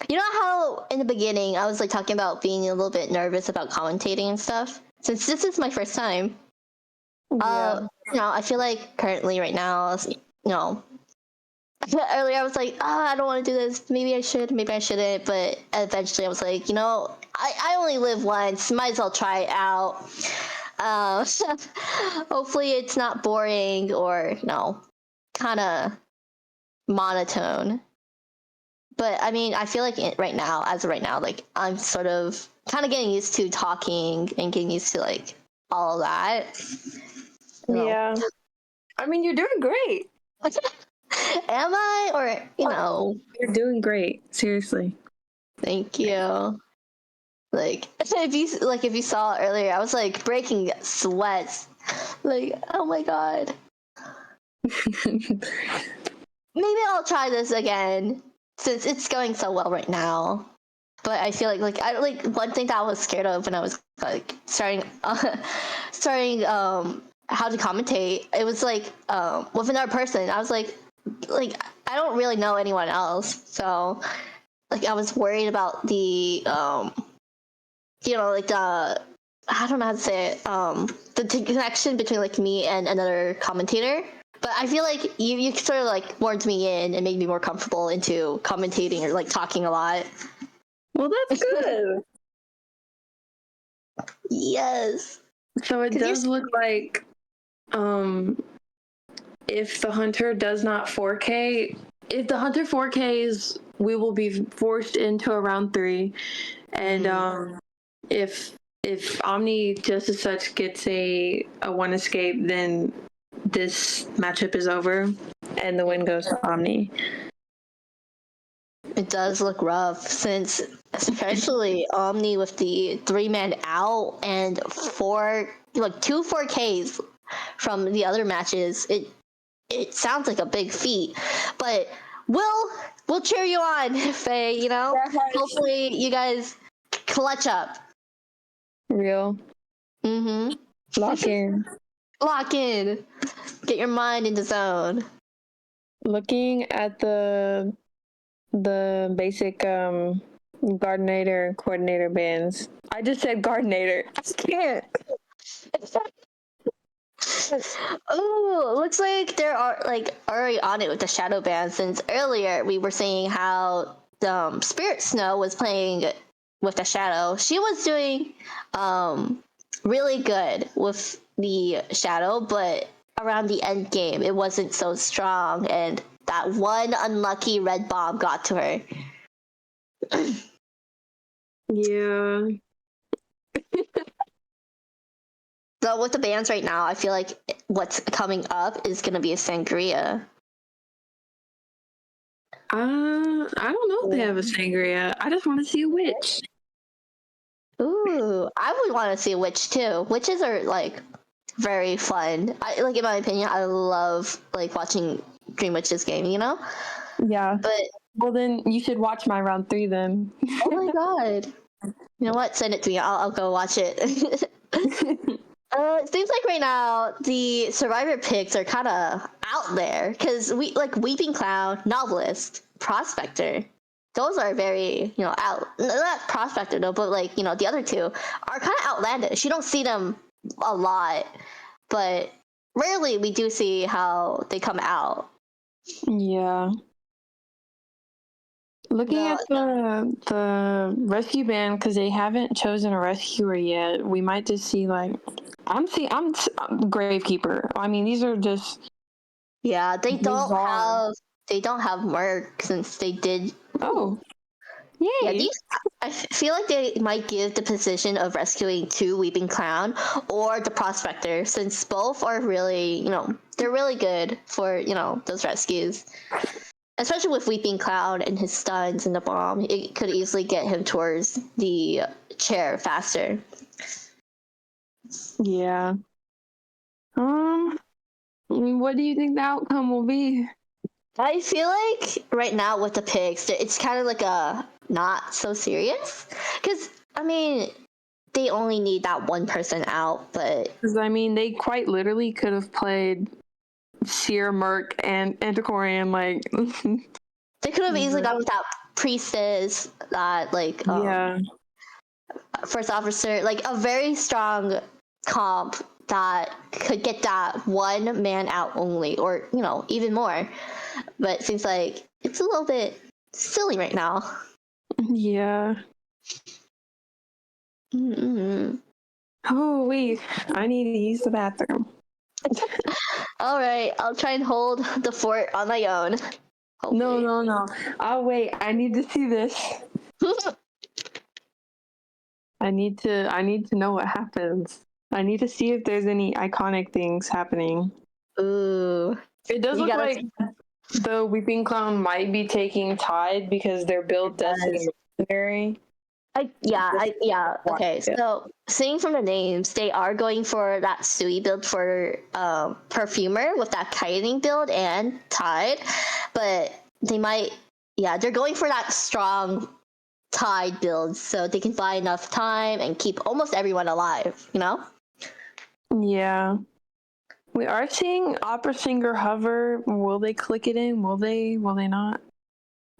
you know how in the beginning I was like talking about being a little bit nervous about commentating and stuff. Since this is my first time, Yeah. I feel like currently right now, earlier I was like, I don't want to do this. Maybe I should, maybe I shouldn't. But eventually I was like, I only live once. Might as well try it out. Hopefully it's not boring or kind of monotone. But I mean, I feel like right now, as of right now, like I'm sort of kind of getting used to talking and getting used to like all of that. Yeah. I mean, you're doing great. Am I? Or You're doing great. Seriously. Thank you. Like if you saw earlier, I was like breaking sweats. Like, oh my god. Maybe I'll try this again since it's going so well right now. But I feel like I like one thing that I was scared of when I was like starting how to commentate. It was like with another person. I was like I don't really know anyone else, so like I was worried about the like the I don't know how to say it the connection between like me and another commentator. But I feel like you sort of like warmed me in and made me more comfortable into commentating or like talking a lot. Well, that's good. Yes. So it does look like if the Hunter does not 4K, if the Hunter 4Ks, we will be forced into a round 3. And if Omni just as such gets a 1 escape, then this matchup is over and the win goes to Omni. It does look rough since especially Omni with the 3-man out and 2 4Ks from the other matches. It sounds like a big feat, but we'll cheer you on, FAE, Yes. Hopefully you guys clutch up. Real. Lock in. Lock in. Get your mind in the zone. Looking at the basic Gardenator and Coordinator bands. I just said Gardenator. I can't. Oh, looks like there are like already on it with the shadow band since earlier we were saying how Spirit Snow was playing with the shadow. She was doing really good with the shadow, but around the end game it wasn't so strong and that one unlucky red bomb got to her. Yeah. So with the bands right now, I feel like what's coming up is gonna be a Sangria. I don't know if they have a sangria. I just want to see a witch. Ooh, I would want to see a witch too. Witches are like very fun. I like, in my opinion, I love like watching Dream Witch's game, you know? Yeah. But well, then you should watch my round 3 then. oh my god. You know what? Send it to me. I'll go watch it. It seems like right now the survivor picks are kind of out there because we like Weeping Clown, Novelist, Prospector. Those are very out. Not Prospector though, but like the other two are kind of outlandish. You don't see them a lot, but rarely we do see how they come out. Yeah. Looking at the rescue band, because they haven't chosen a rescuer yet, we might just see like I'm Gravekeeper. I mean, these are just they bizarre. don't have Merc since they did. Oh, yay! Yeah, I feel like they might give the position of rescuing to Weeping Clown or the Prospector, since both are really they're really good for those rescues. Especially with Weeping Clown and his stuns and the bomb, it could easily get him towards the chair faster. Yeah. What do you think the outcome will be? I feel like right now with the picks, it's kind of like a not so serious. Because, I mean, they only need that one person out, but... Because, I mean, they quite literally could have played Seer, Merc, and Antiquarian, like... They could have easily gone with that Priestess, that, like... First Officer, like a very strong comp that could get that one man out only, or even more. But it seems like it's a little bit silly right now. Yeah. Mm-hmm. Oh wait, I need to use the bathroom. All right, I'll try and hold the fort on my own. Hopefully. No. I'll wait. I need to see this. I need to know what happens. I need to see if there's any iconic things happening. Ooh. It does look like the Weeping Clown might be taking Tide because they're built as a mercenary. Okay, so seeing from the names, they are going for that Sui build for Perfumer with that kiting build and Tide, but they might, they're going for that strong Tide build so they can buy enough time and keep almost everyone alive, Yeah. We are seeing Opera Singer hover. Will they click it in? Will they not?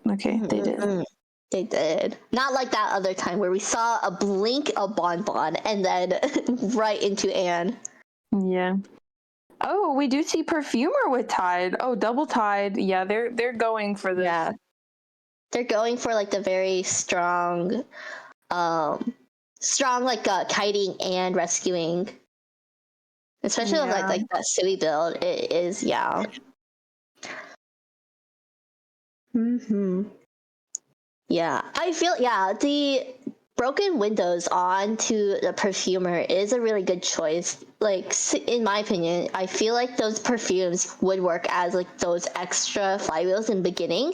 Okay, they did. They did. Not like that other time where we saw a blink of Bonbon and then right into Anne. Yeah. Oh, we do see Perfumer with Tide. Oh, double Tide. Yeah, they're going for this. Yeah. They're going for like the very strong like kiting and rescuing. Especially with like that Sui build. It is, Mm-hmm. Yeah, I feel the broken windows onto the Perfumer is a really good choice. Like in my opinion, I feel like those perfumes would work as like those extra flywheels in the beginning,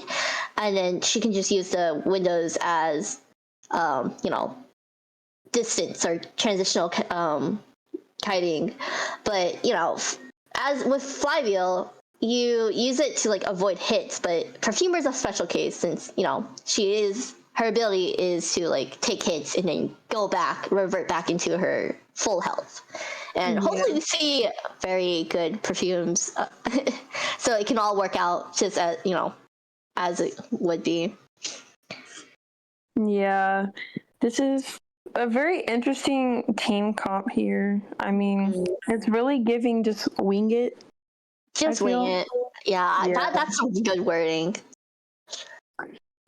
and then she can just use the windows as distance or transitional kiting. But as with flywheel, you use it to like avoid hits, but Perfumer is a special case since her ability is to like take hits and then revert back into her full health, and hopefully we see very good perfumes, so it can all work out just as it would be. Yeah, this is a very interesting team comp here. I mean, it's really giving just wing it. Just wing it. Yeah. That's some good wording.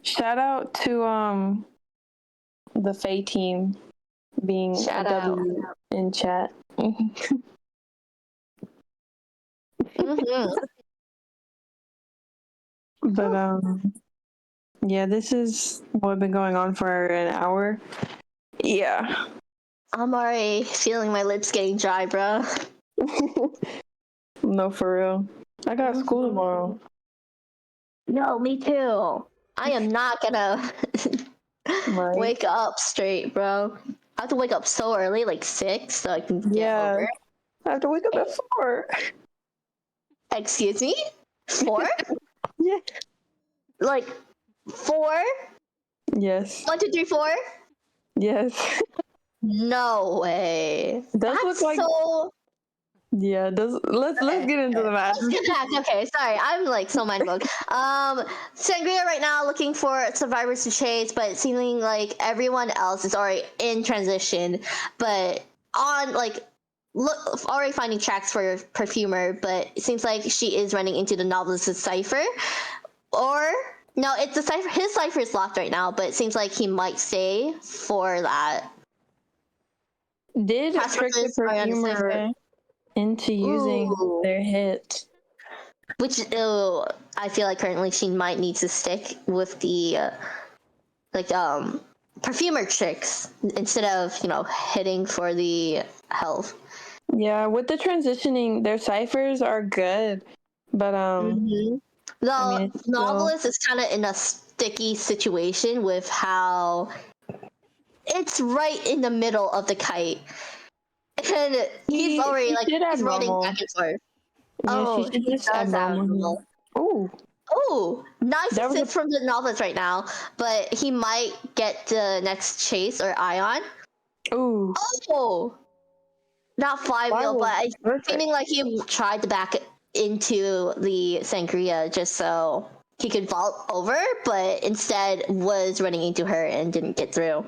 Shout out to the FAE team being Shout a W out in chat. But yeah, this is what been going on for an hour. Yeah. I'm already feeling my lips getting dry, bro. No, for real. I got school tomorrow. No, me too. I am not gonna wake up straight, bro. I have to wake up so early, like 6, so I can get over. I have to wake up at 4. Excuse me? 4? Yeah. Like 4? Yes. 1, 2, 3, 4? Yes. No way. Does That's look like so. yeah. Does let's get into the math. Let's get back. Okay, sorry, I'm like so mind blown. Sangria right now looking for survivors to chase, but seeming like everyone else is already in transition. But on like look already finding tracks for Perfumer, but it seems like she is running into the novelist's cipher. Or no, it's the cipher. His cipher is locked right now, but it seems like he might stay for that. Did trick the Passwords are on the perfumer cipher. into using Ooh. their hit. Which I feel like currently she might need to stick with the perfumer tricks instead of hitting for the health. Yeah, with the transitioning, their ciphers are good, but The I mean, it's novelist is kind of in a sticky situation with how it's right in the middle of the kite, and he's already like he's running back and forth. Yeah, she should He just does have abnormal. Oh, Oh, nice That was assist from the novelist right now, but he might get the next chase or ion. ooh, Oh, not flywheel, but it's perfect. seeming like he tried to back into the sangria just so he could vault over, but instead was running into her and didn't get through.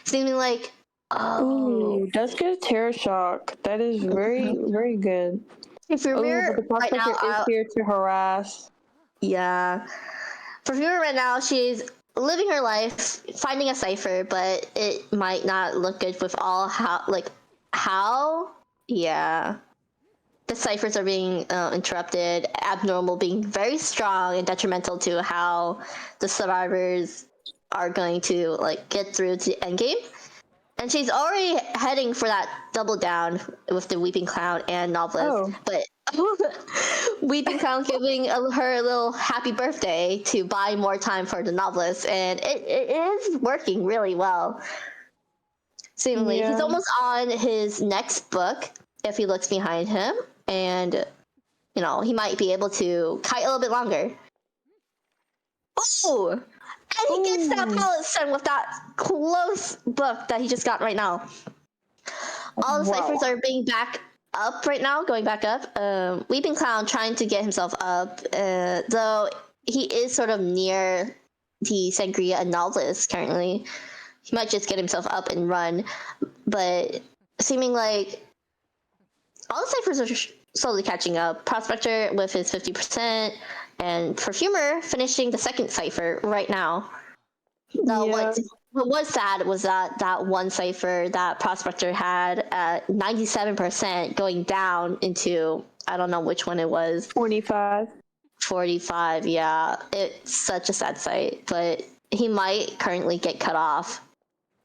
Seeming like, Ooh, does get a terror shock. That is very, very good. if you're But the right now, prospector is here to harass. yeah. For Viewer right now, she's living her life, finding a cipher, but it might not look good with all how, yeah. The ciphers are being interrupted, abnormal being very strong and detrimental to how the survivors are going to get through to the endgame. And she's already heading for that double down with the Weeping Clown and Novelist. But Weeping Clown giving her a little happy birthday to buy more time for the Novelist. And it is working really well. Seemingly, he's almost on his next book if he looks behind him. And, he might be able to kite a little bit longer. Oh! And he gets that palette set with that close book that he just got right now. All the ciphers are being back up right now, going back up. Weeping Clown trying to get himself up, though he is sort of near the Sangria and Novelist currently. He might just get himself up and run, but seeming like all the ciphers are slowly catching up. Prospector with his 50%, and Perfumer finishing the second cipher right now. What was sad was that one cipher that Prospector had at 97% going down into, I don't know which one it was. 45. 45, yeah. It's such a sad sight, but he might currently get cut off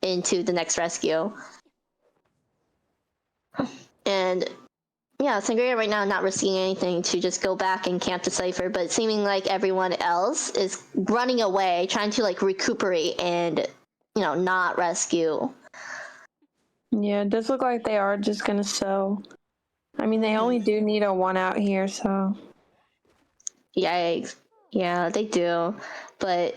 into the next rescue. And yeah, Sangria right now not risking anything to just go back and camp the cipher, but seeming like everyone else is running away, trying to recuperate and not rescue. Yeah, it does look like they are just gonna sell. I mean, they only do need a 1 out here, so. Yikes. Yeah, they do. But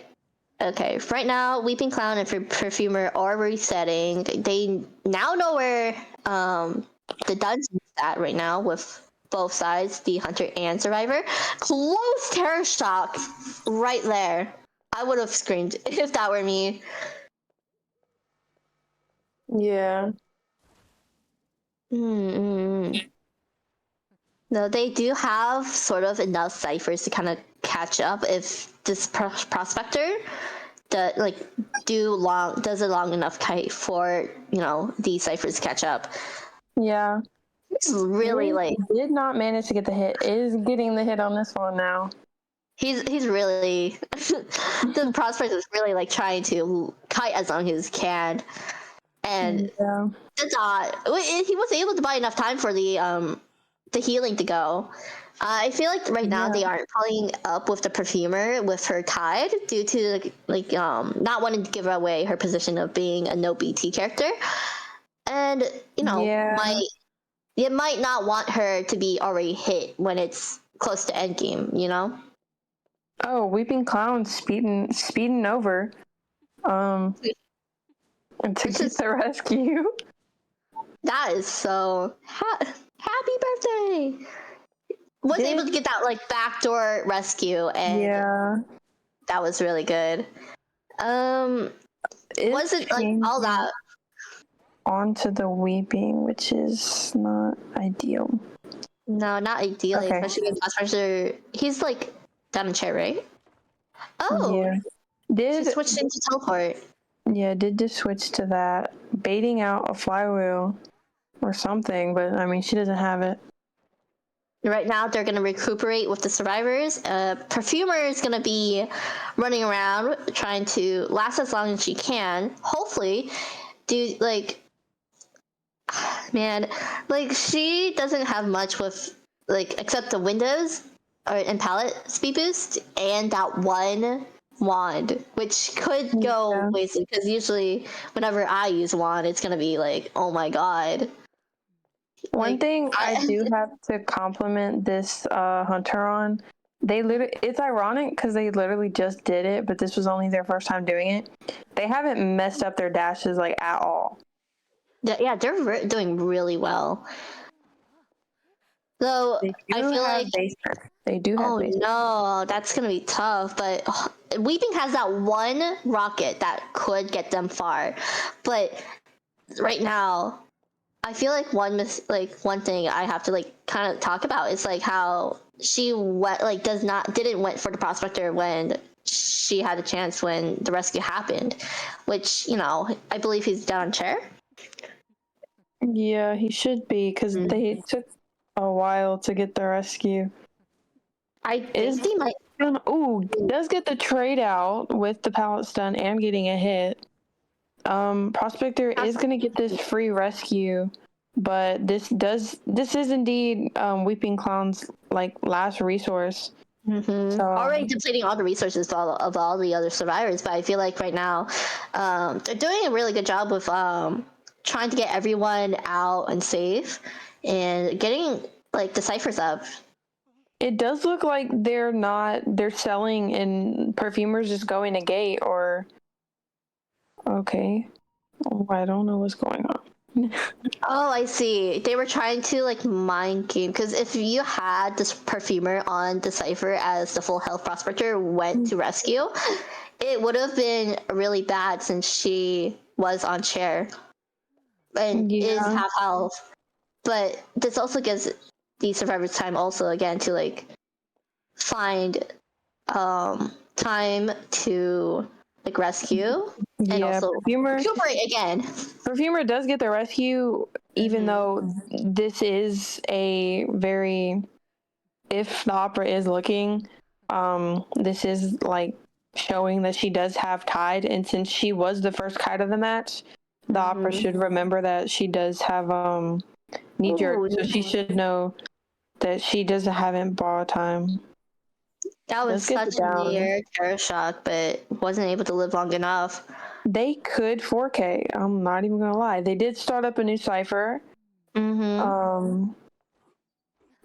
okay, right now, Weeping Clown and Perfumer are resetting. They now know where the dungeon's at right now with both sides, the hunter and survivor. Close terror shock right there. I would have screamed if that were me. Yeah. No, they do have sort of enough ciphers to kind of catch up if this prospector does a long enough kite for these ciphers to catch up. Yeah. It's really did not manage to get the hit. Is getting the hit on this one now. He's really the prospect is really trying to kite as long as he can, and it's odd. He was able to buy enough time for the healing to go. I feel like right now they aren't following up with the Perfumer with her tide due to not wanting to give away her position of being a no BT character, and might not want her to be already hit when it's close to endgame, you know? Oh, Weeping Clown speeding over. And to Which get is the rescue. that is so happy birthday. Was able to get that like backdoor rescue, and that was really good. Wasn't like all that onto the Weeping, which is not ideal. No, not ideally, Okay. especially when Taskmaster. He's like down in chair, right? Oh, yeah. she switched into teleport. Yeah, did just switch to that, baiting out a flywheel or something, but I mean, she doesn't have it. Right now, they're gonna recuperate with the survivors. Perfumer is gonna be running around trying to last as long as she can. Hopefully, man, like she doesn't have much with except the windows and palette speed boost and that one wand, which could go wasted because usually whenever I use wand, it's gonna be like, oh my god. One thing I do have to compliment this hunter on, it's ironic because they literally just did it, but this was only their first time doing it. They haven't messed up their dashes like at all. Yeah, they're doing really well. Though I feel like they do have basement. No, that's gonna be tough. But Weeping has that one rocket that could get them far. But right now, I feel like one thing I have to kind of talk about is like how she didn't went for the prospector when she had a chance when the rescue happened, which I believe he's down on chair. Yeah, he should be because they took a while to get the rescue. I think they might. Does get the trade out with the pallet stun and getting a hit. Prospector is gonna get this free rescue, but this is indeed Weeping Clown's last resource. Mm-hmm. So, already depleting all the resources of all the other survivors, but I feel like right now they're doing a really good job with trying to get everyone out and safe and getting the ciphers up. It does look like they're selling and Perfumer's just going to gate or okay. Oh, I don't know what's going on. Oh, I see. They were trying to mind game because if you had this Perfumer on the cipher as the full health prospector went to rescue, it would have been really bad since she was on chair and is half health. But this also gives the survivors time also again to find time to rescue and also recuperate again. Perfumer does get the rescue even though this is a very, if the opera is looking, this is showing that she does have Tide, and since she was the first kite of the match, the opera should remember that she does have knee jerk, so she should know that she doesn't have ball time. That was such a near terror shock, but wasn't able to live long enough. They could 4K. I'm not even gonna lie. They did start up a new cipher,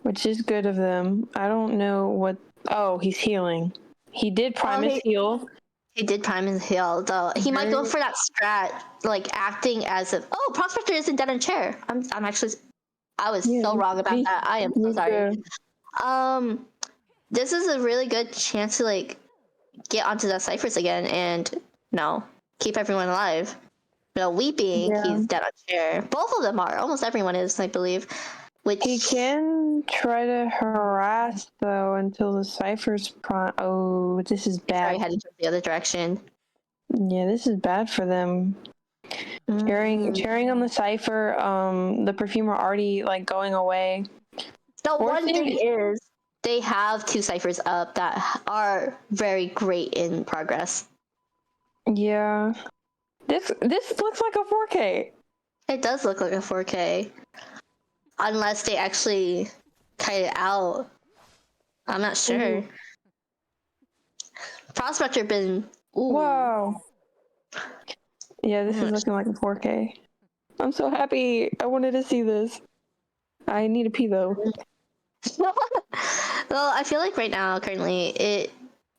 which is good of them. I don't know what. Oh, he's healing. He did prime his heal. He did prime his heal, though. He might go for that strat, acting as if, oh, Prospector isn't dead in chair. I'm actually, I was so wrong about that. I am so sorry. This is a really good chance to get onto the ciphers again and keep everyone alive. Weeping, he's dead on chair. Both of them are. Almost everyone is, I believe. Which he can try to harass though until the ciphers oh, this is bad. Sorry, heading the other direction. Yeah, this is bad for them. Cheering on the cipher. The Perfumer already going away. The one thing is they have 2 ciphers up that are very great in progress. Yeah. This looks like a 4K. It does look like a 4K. Unless they actually kite it out. I'm not sure. Prospector been... Ooh. Wow. Yeah, this is looking like a 4K. I'm so happy. I wanted to see this. I need a pee though. Well, I feel like right now, currently,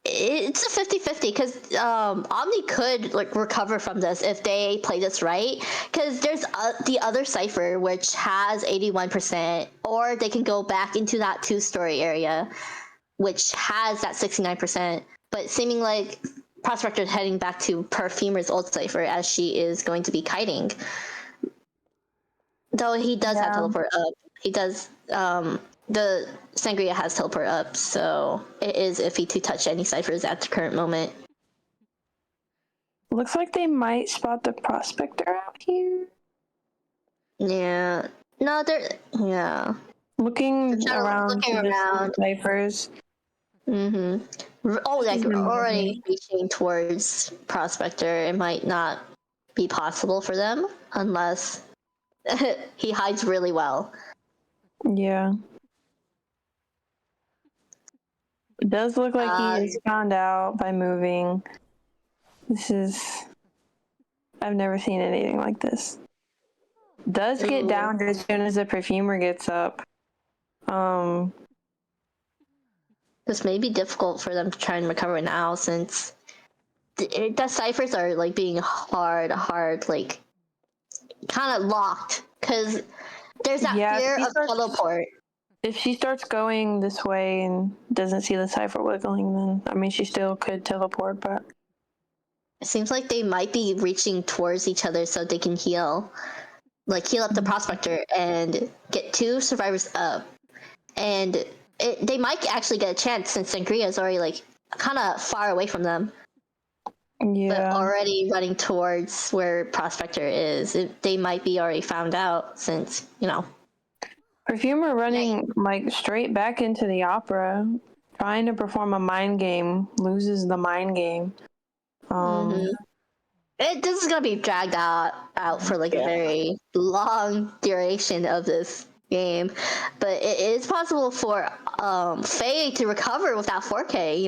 it's a 50-50 because Omni could like recover from this if they play this right. Because there's the other cipher which has 81%, or they can go back into that two-story area, which has that 69%. But seeming like Prospector is heading back to Perfumer's old cipher as she is going to be kiting. Though he does have teleport up. He does. The Sangria has teleport up, so it is iffy to touch any ciphers at the current moment. Looks like they might spot the Prospector out here. Yeah. No, they're. Yeah. Looking around. Ciphers. Mm-hmm. Oh, like already reaching towards Prospector. It might not be possible for them unless he hides really well. Yeah. It does look like he is found out by moving. This is... I've never seen anything like this. Does get down as soon as the Perfumer gets up. This may be difficult for them to try and recover now since the ciphers are like being hard, like kind of locked because there's that fear of teleport. If she starts going this way and doesn't see the cipher wiggling, then I mean she still could teleport, but it seems like they might be reaching towards each other so they can heal up the Prospector and get two survivors up, and they might actually get a chance since Sangria is already like kind of far away from them. Yeah. But already running towards where Prospector is. They might be already found out since, Perfumer running like straight back into the opera, trying to perform a mind game, loses the mind game. This is gonna be dragged out for like a very long duration of this game, but it is possible for FAE to recover without 4K.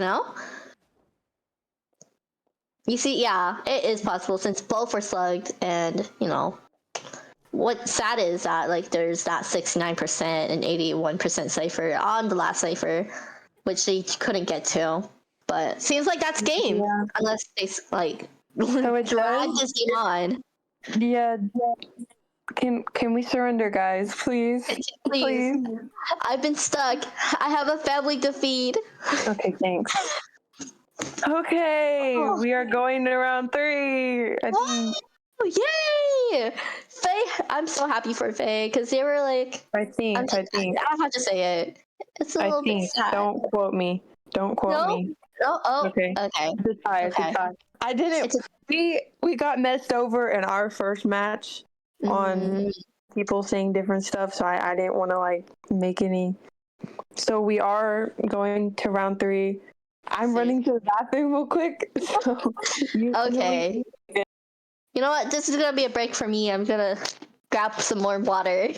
You see, yeah, it is possible since both were slugged, and what's sad is that like there's that 69% and 81% cipher on the last cipher, which they couldn't get to. But seems like that's game, unless they like drag this game on. Yeah. Can we surrender, guys? Please. Please. I've been stuck. I have a family to feed. Okay, thanks. Okay, we are going to round 3. Yay! FAE, I'm so happy for FAE because they were like. I think. I don't have to say it. It's a little bit sad. Don't quote me. Don't quote me. Oh, okay. It's a I didn't. We got messed over in our first match on people saying different stuff, so I didn't want to like make any. So we are going to round 3. I'm running to the bathroom real quick. So okay. You know what? This is gonna be a break for me. I'm gonna grab some more water.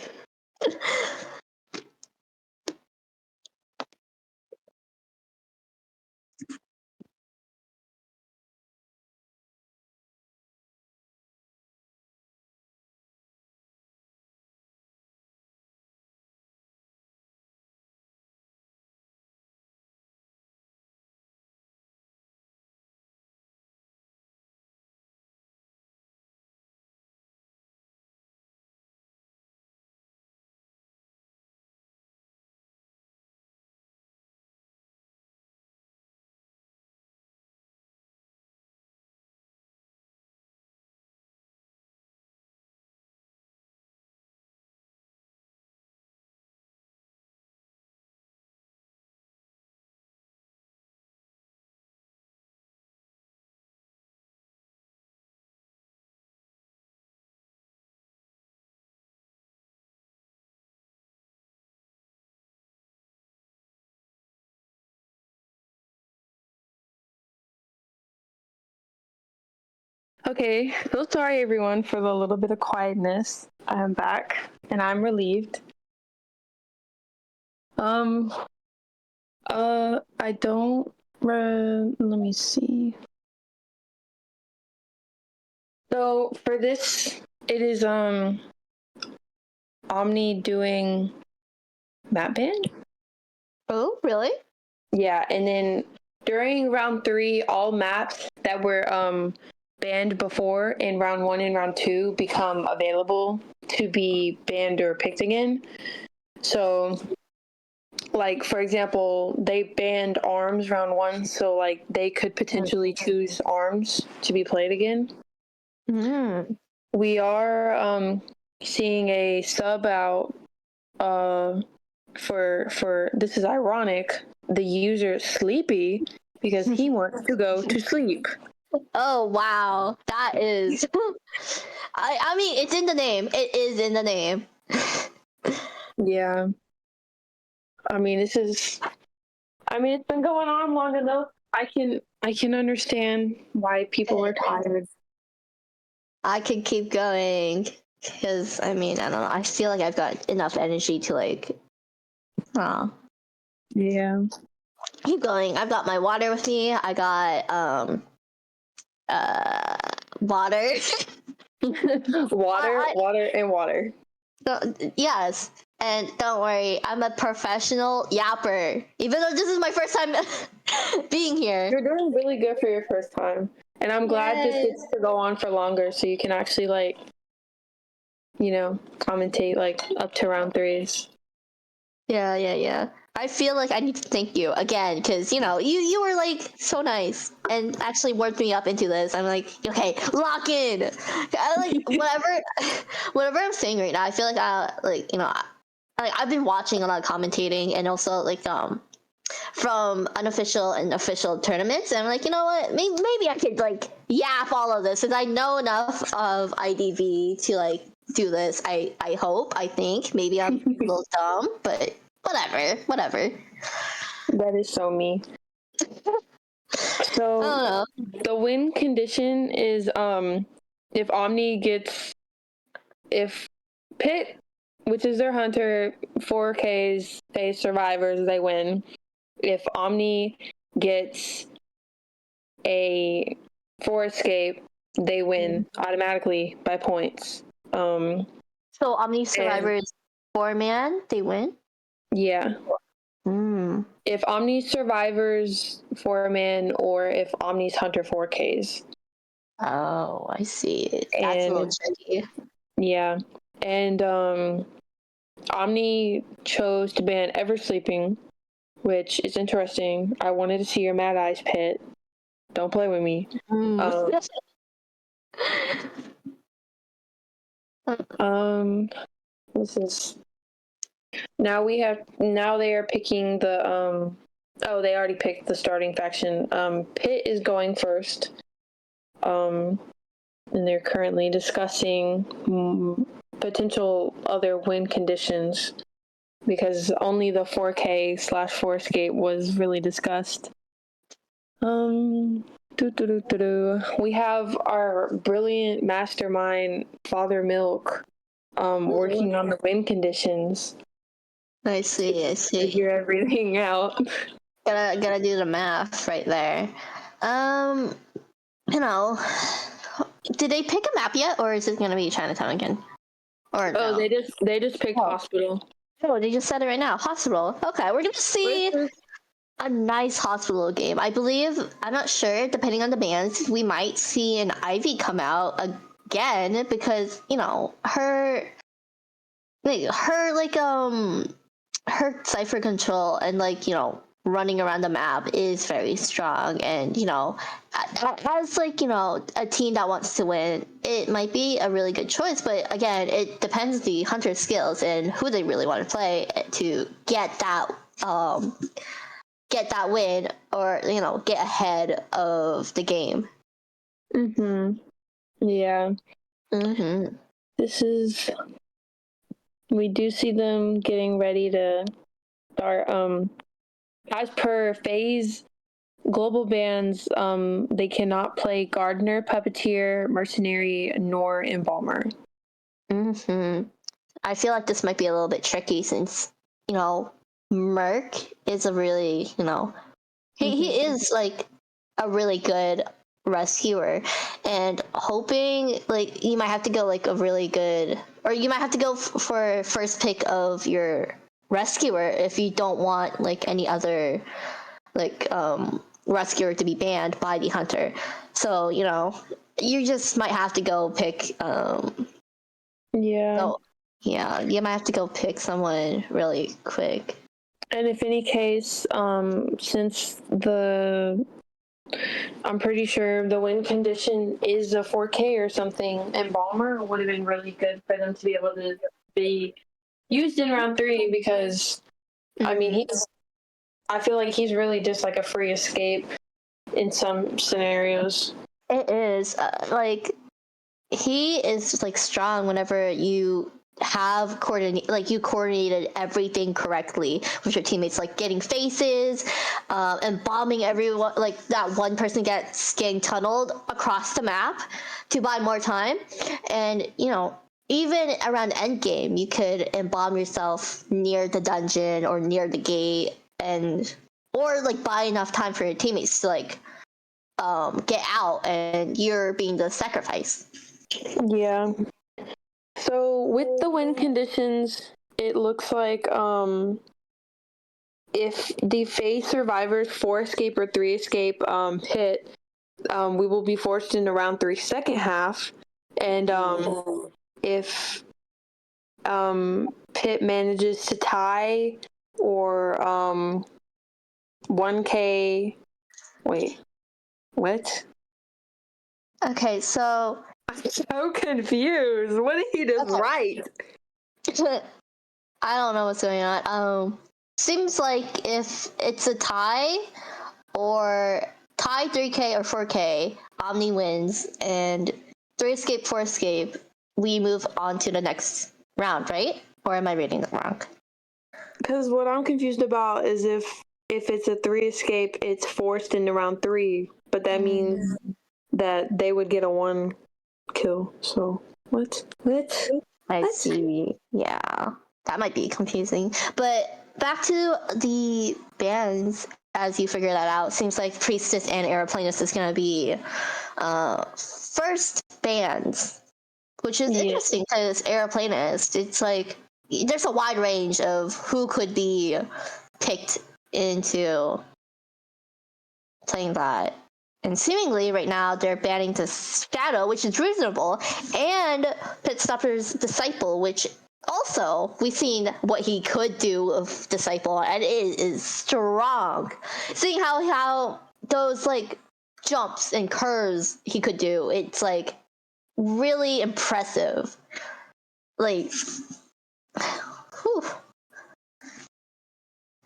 Okay, so sorry everyone for the little bit of quietness. I'm back and I'm relieved. I don't. Let me see. So for this, it is Omni doing map band. Oh, really? Yeah, and then during round 3, all maps that were banned before in round 1 and round 2 become available to be banned or picked again. So, like, for example, they banned arms round 1, so like they could potentially choose arms to be played again. Mm. We are seeing a sub out for this is ironic, the user Sleepy, because he wants to go to sleep. Oh wow, that is. I mean, it's in the name. It is in the name. Yeah. I mean, it's been going on long enough. I can understand why people are tired. I could keep going because I mean, I don't know. I feel like I've got enough energy to like. Yeah. Keep going. I've got my water with me. I got water. Water and water. Yes. And don't worry, I'm a professional yapper. Even though this is my first time being here. You're doing really good for your first time. And I'm glad this gets to go on for longer so you can actually like, commentate like up to round 3s. Yeah. I feel like I need to thank you again because you were like so nice and actually worked me up into this. I'm like, okay, lock in. I like whatever I'm saying right now. I feel like I've been watching a lot of commentating and also like from unofficial and official tournaments, and I'm like, you know what? Maybe I could like yap all of this because I know enough of IDV to like do this. I hope. I think maybe I'm a little dumb, but whatever. That is so me. So the win condition is if Pit, which is their hunter, 4Ks, say survivors, they win. If OMNI gets a 4 escape, they win automatically by points. So OMNI survivors 4-man, they win? Yeah. Mm. If OMNI survivors 4-man or if OMNI's hunter 4Ks. Oh, I see. That's a little tricky. Yeah. And OMNI chose to ban Ever Sleeping, which is interesting. I wanted to see your Mad Eyes, Pit. Don't play with me. This is now they are picking the they already picked the starting faction. Pit is going first. And they're currently discussing potential other win conditions because only the 4K/4 escape was really discussed. We have our brilliant mastermind, Father Milk, working on the win conditions. I see. Figure everything out. Gotta do the math right there. Did they pick a map yet, or is it gonna be Chinatown again? Or no? They just picked hospital. Oh, they just said it right now. Hospital. Okay, we're gonna see a nice hospital game. I believe. I'm not sure. Depending on the bands, we might see an Ivy come out again because her cipher control and running around the map is very strong, and as a team that wants to win, it might be a really good choice. But again, it depends the hunter's skills and who they really want to play to get that win, or get ahead of the game. Yeah. Mm-hmm. We do see them getting ready to start. As per FAE's global bans, they cannot play Gardener, Puppeteer, Mercenary, nor Embalmer. I feel like this might be a little bit tricky since Merc is a really he is like a really good rescuer, and hoping you might have to go a really good, or you might have to go for first pick of your rescuer if you don't want like any other like rescuer to be banned by the hunter. So you just might have to go pick. Yeah. So yeah, you might have to go pick someone really quick. And if any case, since I'm pretty sure the win condition is a 4K or something, Embalmer would have been really good for them to be able to be used in round 3 because, I mean, I feel like he's really just like a free escape in some scenarios. It is like he is like strong whenever you have coordinated everything correctly with your teammates, like getting faces and bombing everyone, like that one person getting tunneled across the map to buy more time. And even around end game you could embalm yourself near the dungeon or near the gate, or like buy enough time for your teammates to like get out and you're being the sacrifice. Yeah. So with the win conditions, it looks like if the FAE survivors 4 escape or 3 escape hit, we will be forced into round 3 second half. And if Pit manages to tie or 1K, wait, what? Okay, so I'm so confused. What did he just write? I don't know what's going on. Seems like if it's a tie or tie 3K or 4K, OMNI wins, and 3 escape, 4 escape, we move on to the next round, right? Or am I reading it wrong? Because what I'm confused about is if it's a 3 escape, it's forced into round 3, but that means that they would get a 1 kill. So what? I see. Yeah, that might be confusing. But back to the bans, as you figure that out, seems like Priestess and Aeroplanist is going to be first bans, which is interesting because Aeroplanist, it's like there's a wide range of who could be picked into playing that. And seemingly right now they're banning the Shadow, which is reasonable, and Pitstopper's Disciple, which also we've seen what he could do of Disciple, and it is strong. Seeing how those like jumps and curves he could do, it's like really impressive. Like, whew.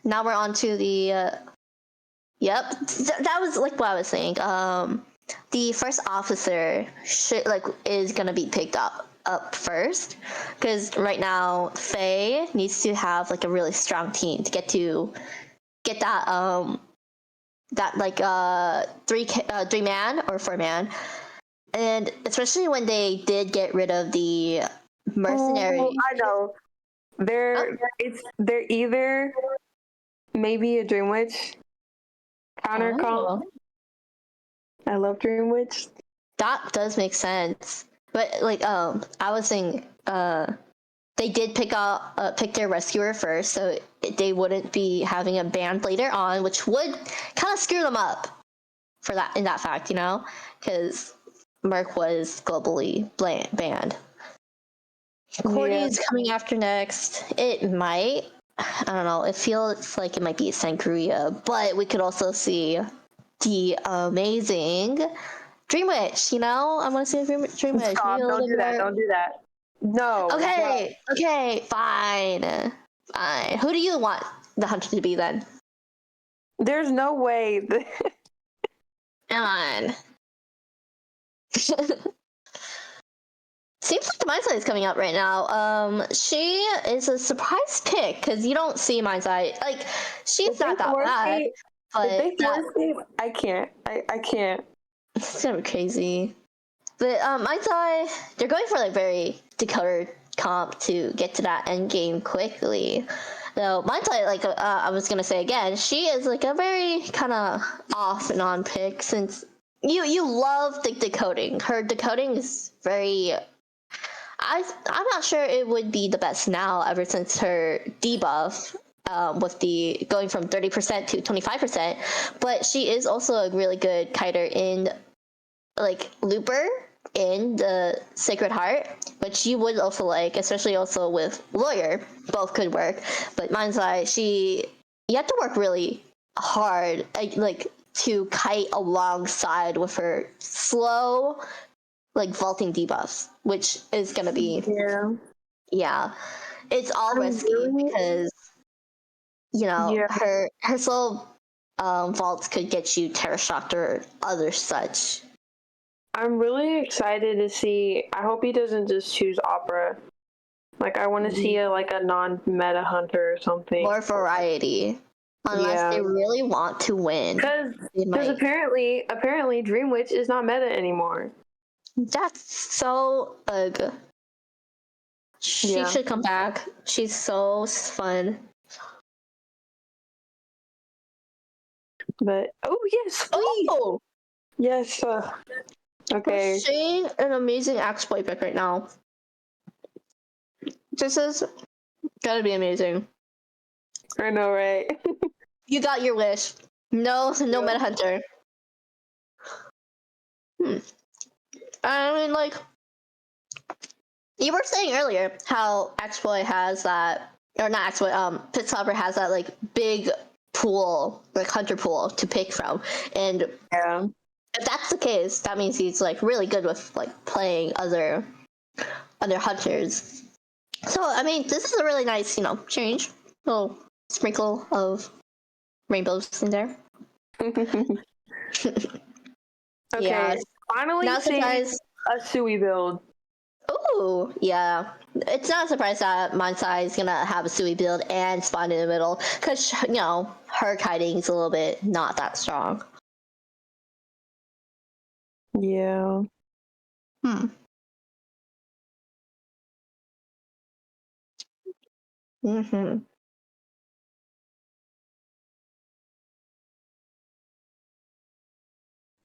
Now we're on to the yep, that was like what I was saying. The first officer is gonna be picked up first, because right now FAE needs to have like a really strong team to get that like 3 man or 4 man, and especially when they did get rid of the mercenary. Oh, I know. They're either maybe a Dream Witch counter comp. I love Dream Witch. That does make sense. But like I was saying, they did pick their rescuer first, so they wouldn't be having a ban later on, which would kind of screw them up for that in that fact, because Merc was globally banned. Cordy is coming after next. It might, I don't know, it feels like it might be Sangria, but we could also see the amazing Dream Witch, I want to see Dream Witch. Stop, don't do that. No. Okay, fine. Who do you want the hunter to be then? There's no way. Come on. Seems like the Mind's is coming out right now. She is a surprise pick because you don't see Mind's Eye. Like, she's not that bad. But I can't. I can't. It's gonna be crazy. But Mind's Eye, they're going for like very decolored comp to get to that end game quickly. Though Mind's Eye, like I was gonna say again, she is like a very kind of off and on pick, since you love the decoding. Her decoding is very, I'm not sure it would be the best now, ever since her debuff. With the going from 30% to 25%, but she is also a really good kiter in like looper in the Sacred Heart, but she would also like, especially also with lawyer, both could work. But Manzai, you have to work really hard, like to kite alongside with her slow, like vaulting debuffs, which is gonna be it's all risky because her slow vaults could get you Terra Shocked or other such. I'm really excited to see. I hope he doesn't just choose Opera. Like, I want to see a non-meta hunter or something. More variety. Unless they really want to win. Because apparently Dream Witch is not meta anymore. That's so she should come back. She's so fun. But yes, please. Oh yes. Okay. Pushing an amazing exploit pick right now. This is gonna be amazing. I know, right? You got your wish. No meta hunter. I mean, like, you were saying earlier how exploit has that, or not exploit, Pitstopper has that like big pool, like hunter pool to pick from, and if that's the case, that means he's like really good with like playing other hunters. So I mean, this is a really nice, change, little sprinkle of rainbows in there. Okay. Yeah. Finally, not surprised. A Sui build. Ooh, yeah. It's not a surprise that Mansai is gonna have a Sui build and spawn in the middle, because her kiting is a little bit not that strong. Yeah.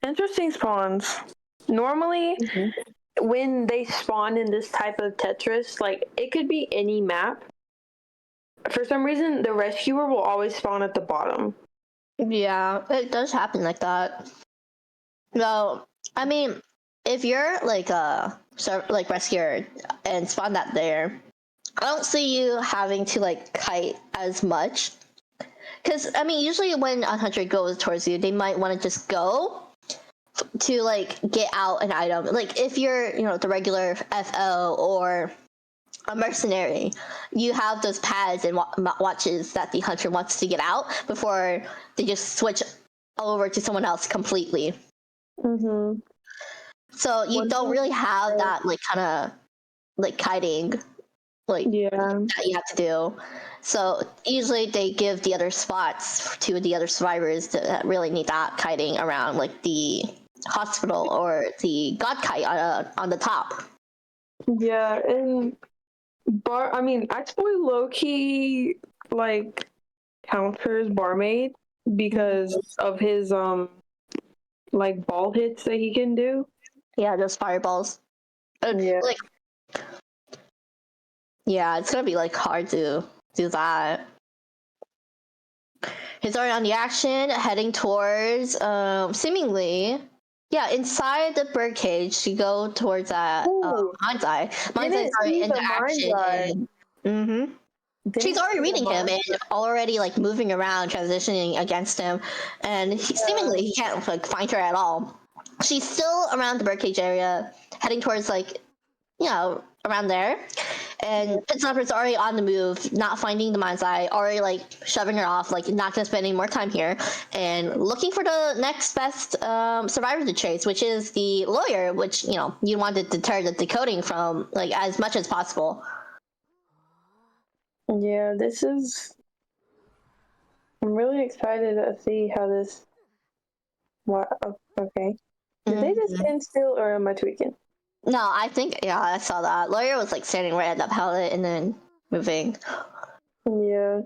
Interesting spawns. Normally, when they spawn in this type of Tetris, like, it could be any map. For some reason, the rescuer will always spawn at the bottom. Yeah, it does happen like that. No, I mean, if you're like a rescuer and spawn that there, I don't see you having to like kite as much. Because I mean, usually when a hunter goes towards you, they might want to just go to like get out an item. Like if you're the regular FO or a mercenary, you have those pads and watches that the hunter wants to get out before they just switch over to someone else completely. So you don't really have that like kind of like kiting that you have to do. So usually they give the other spots to the other survivors that really need that kiting around, like the hospital or the god kite on the top. Yeah, and Exploit low-key like counters Barmaid because of his like ball hits that he can do. Yeah, those fireballs. Like, yeah, it's gonna be like hard to do that. He's already on the action, heading towards seemingly inside the birdcage to go towards that Manzai. Manzai's already in the action. She's already reading him and already like moving around, transitioning against him, and seemingly he can't like find her at all. She's still around the birdcage area, heading towards like around there, and Pitstopper's already on the move, not finding the Manzai, already like shoving her off, like not gonna spend any more time here, and looking for the next best survivor to chase, which is the lawyer, which you want to deter the decoding from like as much as possible. Yeah, I'm really excited to see how this. What? Okay. Did they just stand still, or am I tweaking? No, I think I saw that. Lawyer was like standing right at that pallet and then moving. Yeah.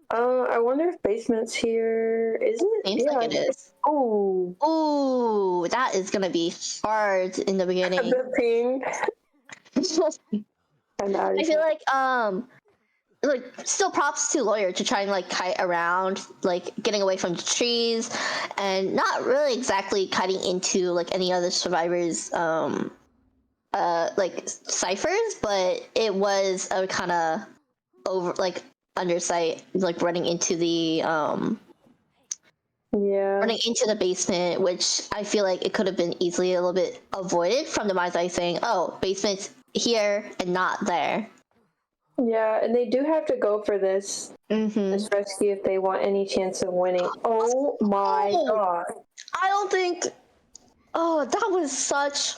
I wonder if basement's here. Isn't it? Seems like it is. Oh. Ooh, that is gonna be hard in the beginning. The ping. I feel like still props to Lawyer to try and like kite around, like getting away from the trees, and not really exactly kiting into like any other survivors like ciphers, but it was a kind of over like undersight, like running into the basement, which I feel like it could have been easily a little bit avoided from the mind's eye saying, oh, basement's here and not there. Yeah, and they do have to go for this rescue if they want any chance of winning. Oh my god. I don't think... Oh, that was such...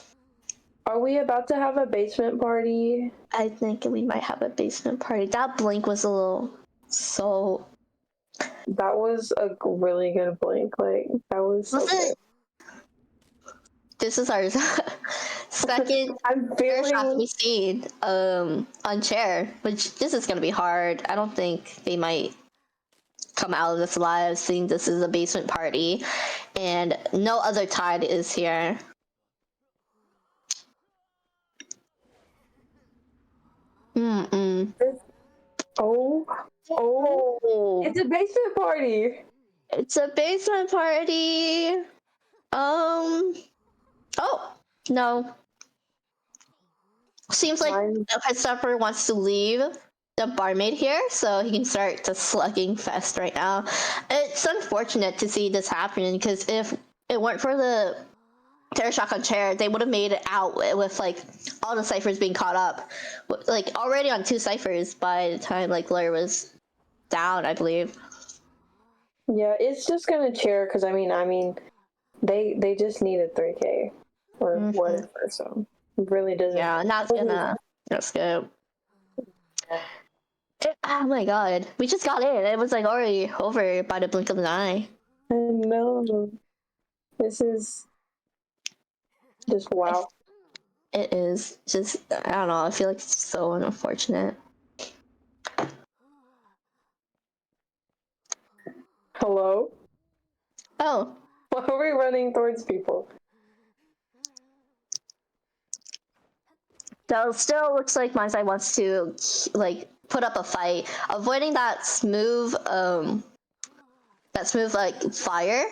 Are we about to have a basement party? I think we might have a basement party. That blink was a little... So... That was a really good blink. Like, that was so good. This is our second air shot we've seen on chair, which this is going to be hard. I don't think they might come out of this alive, seeing this is a basement party and no other tide is here. Oh, it's a basement party. It's a basement party. Oh, no. Seems like the Christopher wants to leave the barmaid here so he can start the slugging fest right now. It's unfortunate to see this happening because if it weren't for the terror shock on chair, they would have made it out with like all the ciphers being caught up, like already on 2 ciphers by the time like Lawyer was down, I believe. Yeah, it's just gonna chair because I mean, they just needed 3K or whatever, so it really doesn't. Yeah, not gonna. That's good. Oh my god, we just got in. It was like already over by the blink of an eye. I know. This is just wow. It is just, I don't know. I feel like it's so unfortunate. Hello? Oh. Why are we running towards people? So still looks like my side wants to like put up a fight, avoiding that smooth like fire.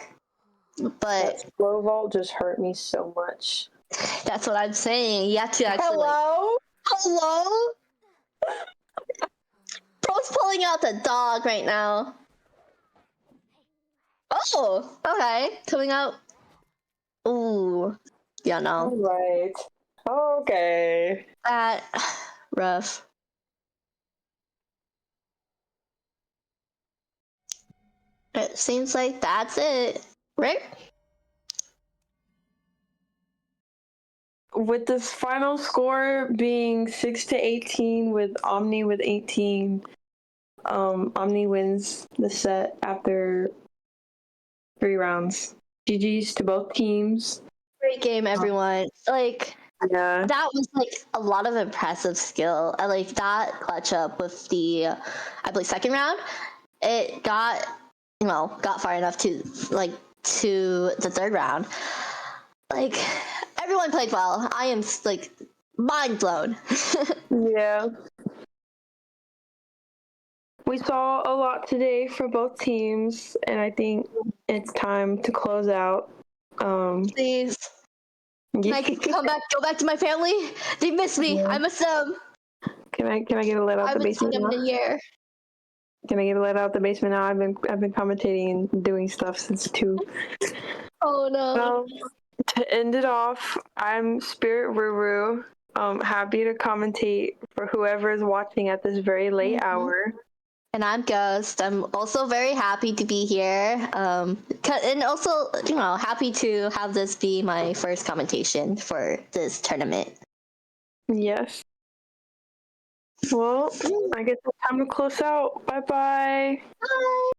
But that slow vault just hurt me so much. That's what I'm saying. You have to actually. Hello? Hello? Bro's pulling out the dog right now. Oh, okay. Coming out. Ooh. Yeah, no. All right. Okay. That rough. It seems like that's it, right? With this final score being 6-18 with OMNI with 18, OMNI wins the set after 3 rounds. GG's to both teams. Great game, everyone. Yeah. That was like a lot of impressive skill. I like that clutch up with the, I believe, second round. It got far enough to the third round. Like, everyone played well. I am like mind blown. Yeah. We saw a lot today for both teams, and I think it's time to close out. Please. Can I go back to my family? They miss me. Yeah. I miss them. Can I get a let out the basement now? In a year. Can I get a let out the basement now? I've been commentating and doing stuff since 2. Oh no. To end it off, I'm Spirit Ruru. Happy to commentate for whoever is watching at this very late hour. And I'm Ghost. I'm also very happy to be here. And also, happy to have this be my first commentation for this tournament. Yes. Well, I guess it's time to close out. Bye-bye. Bye.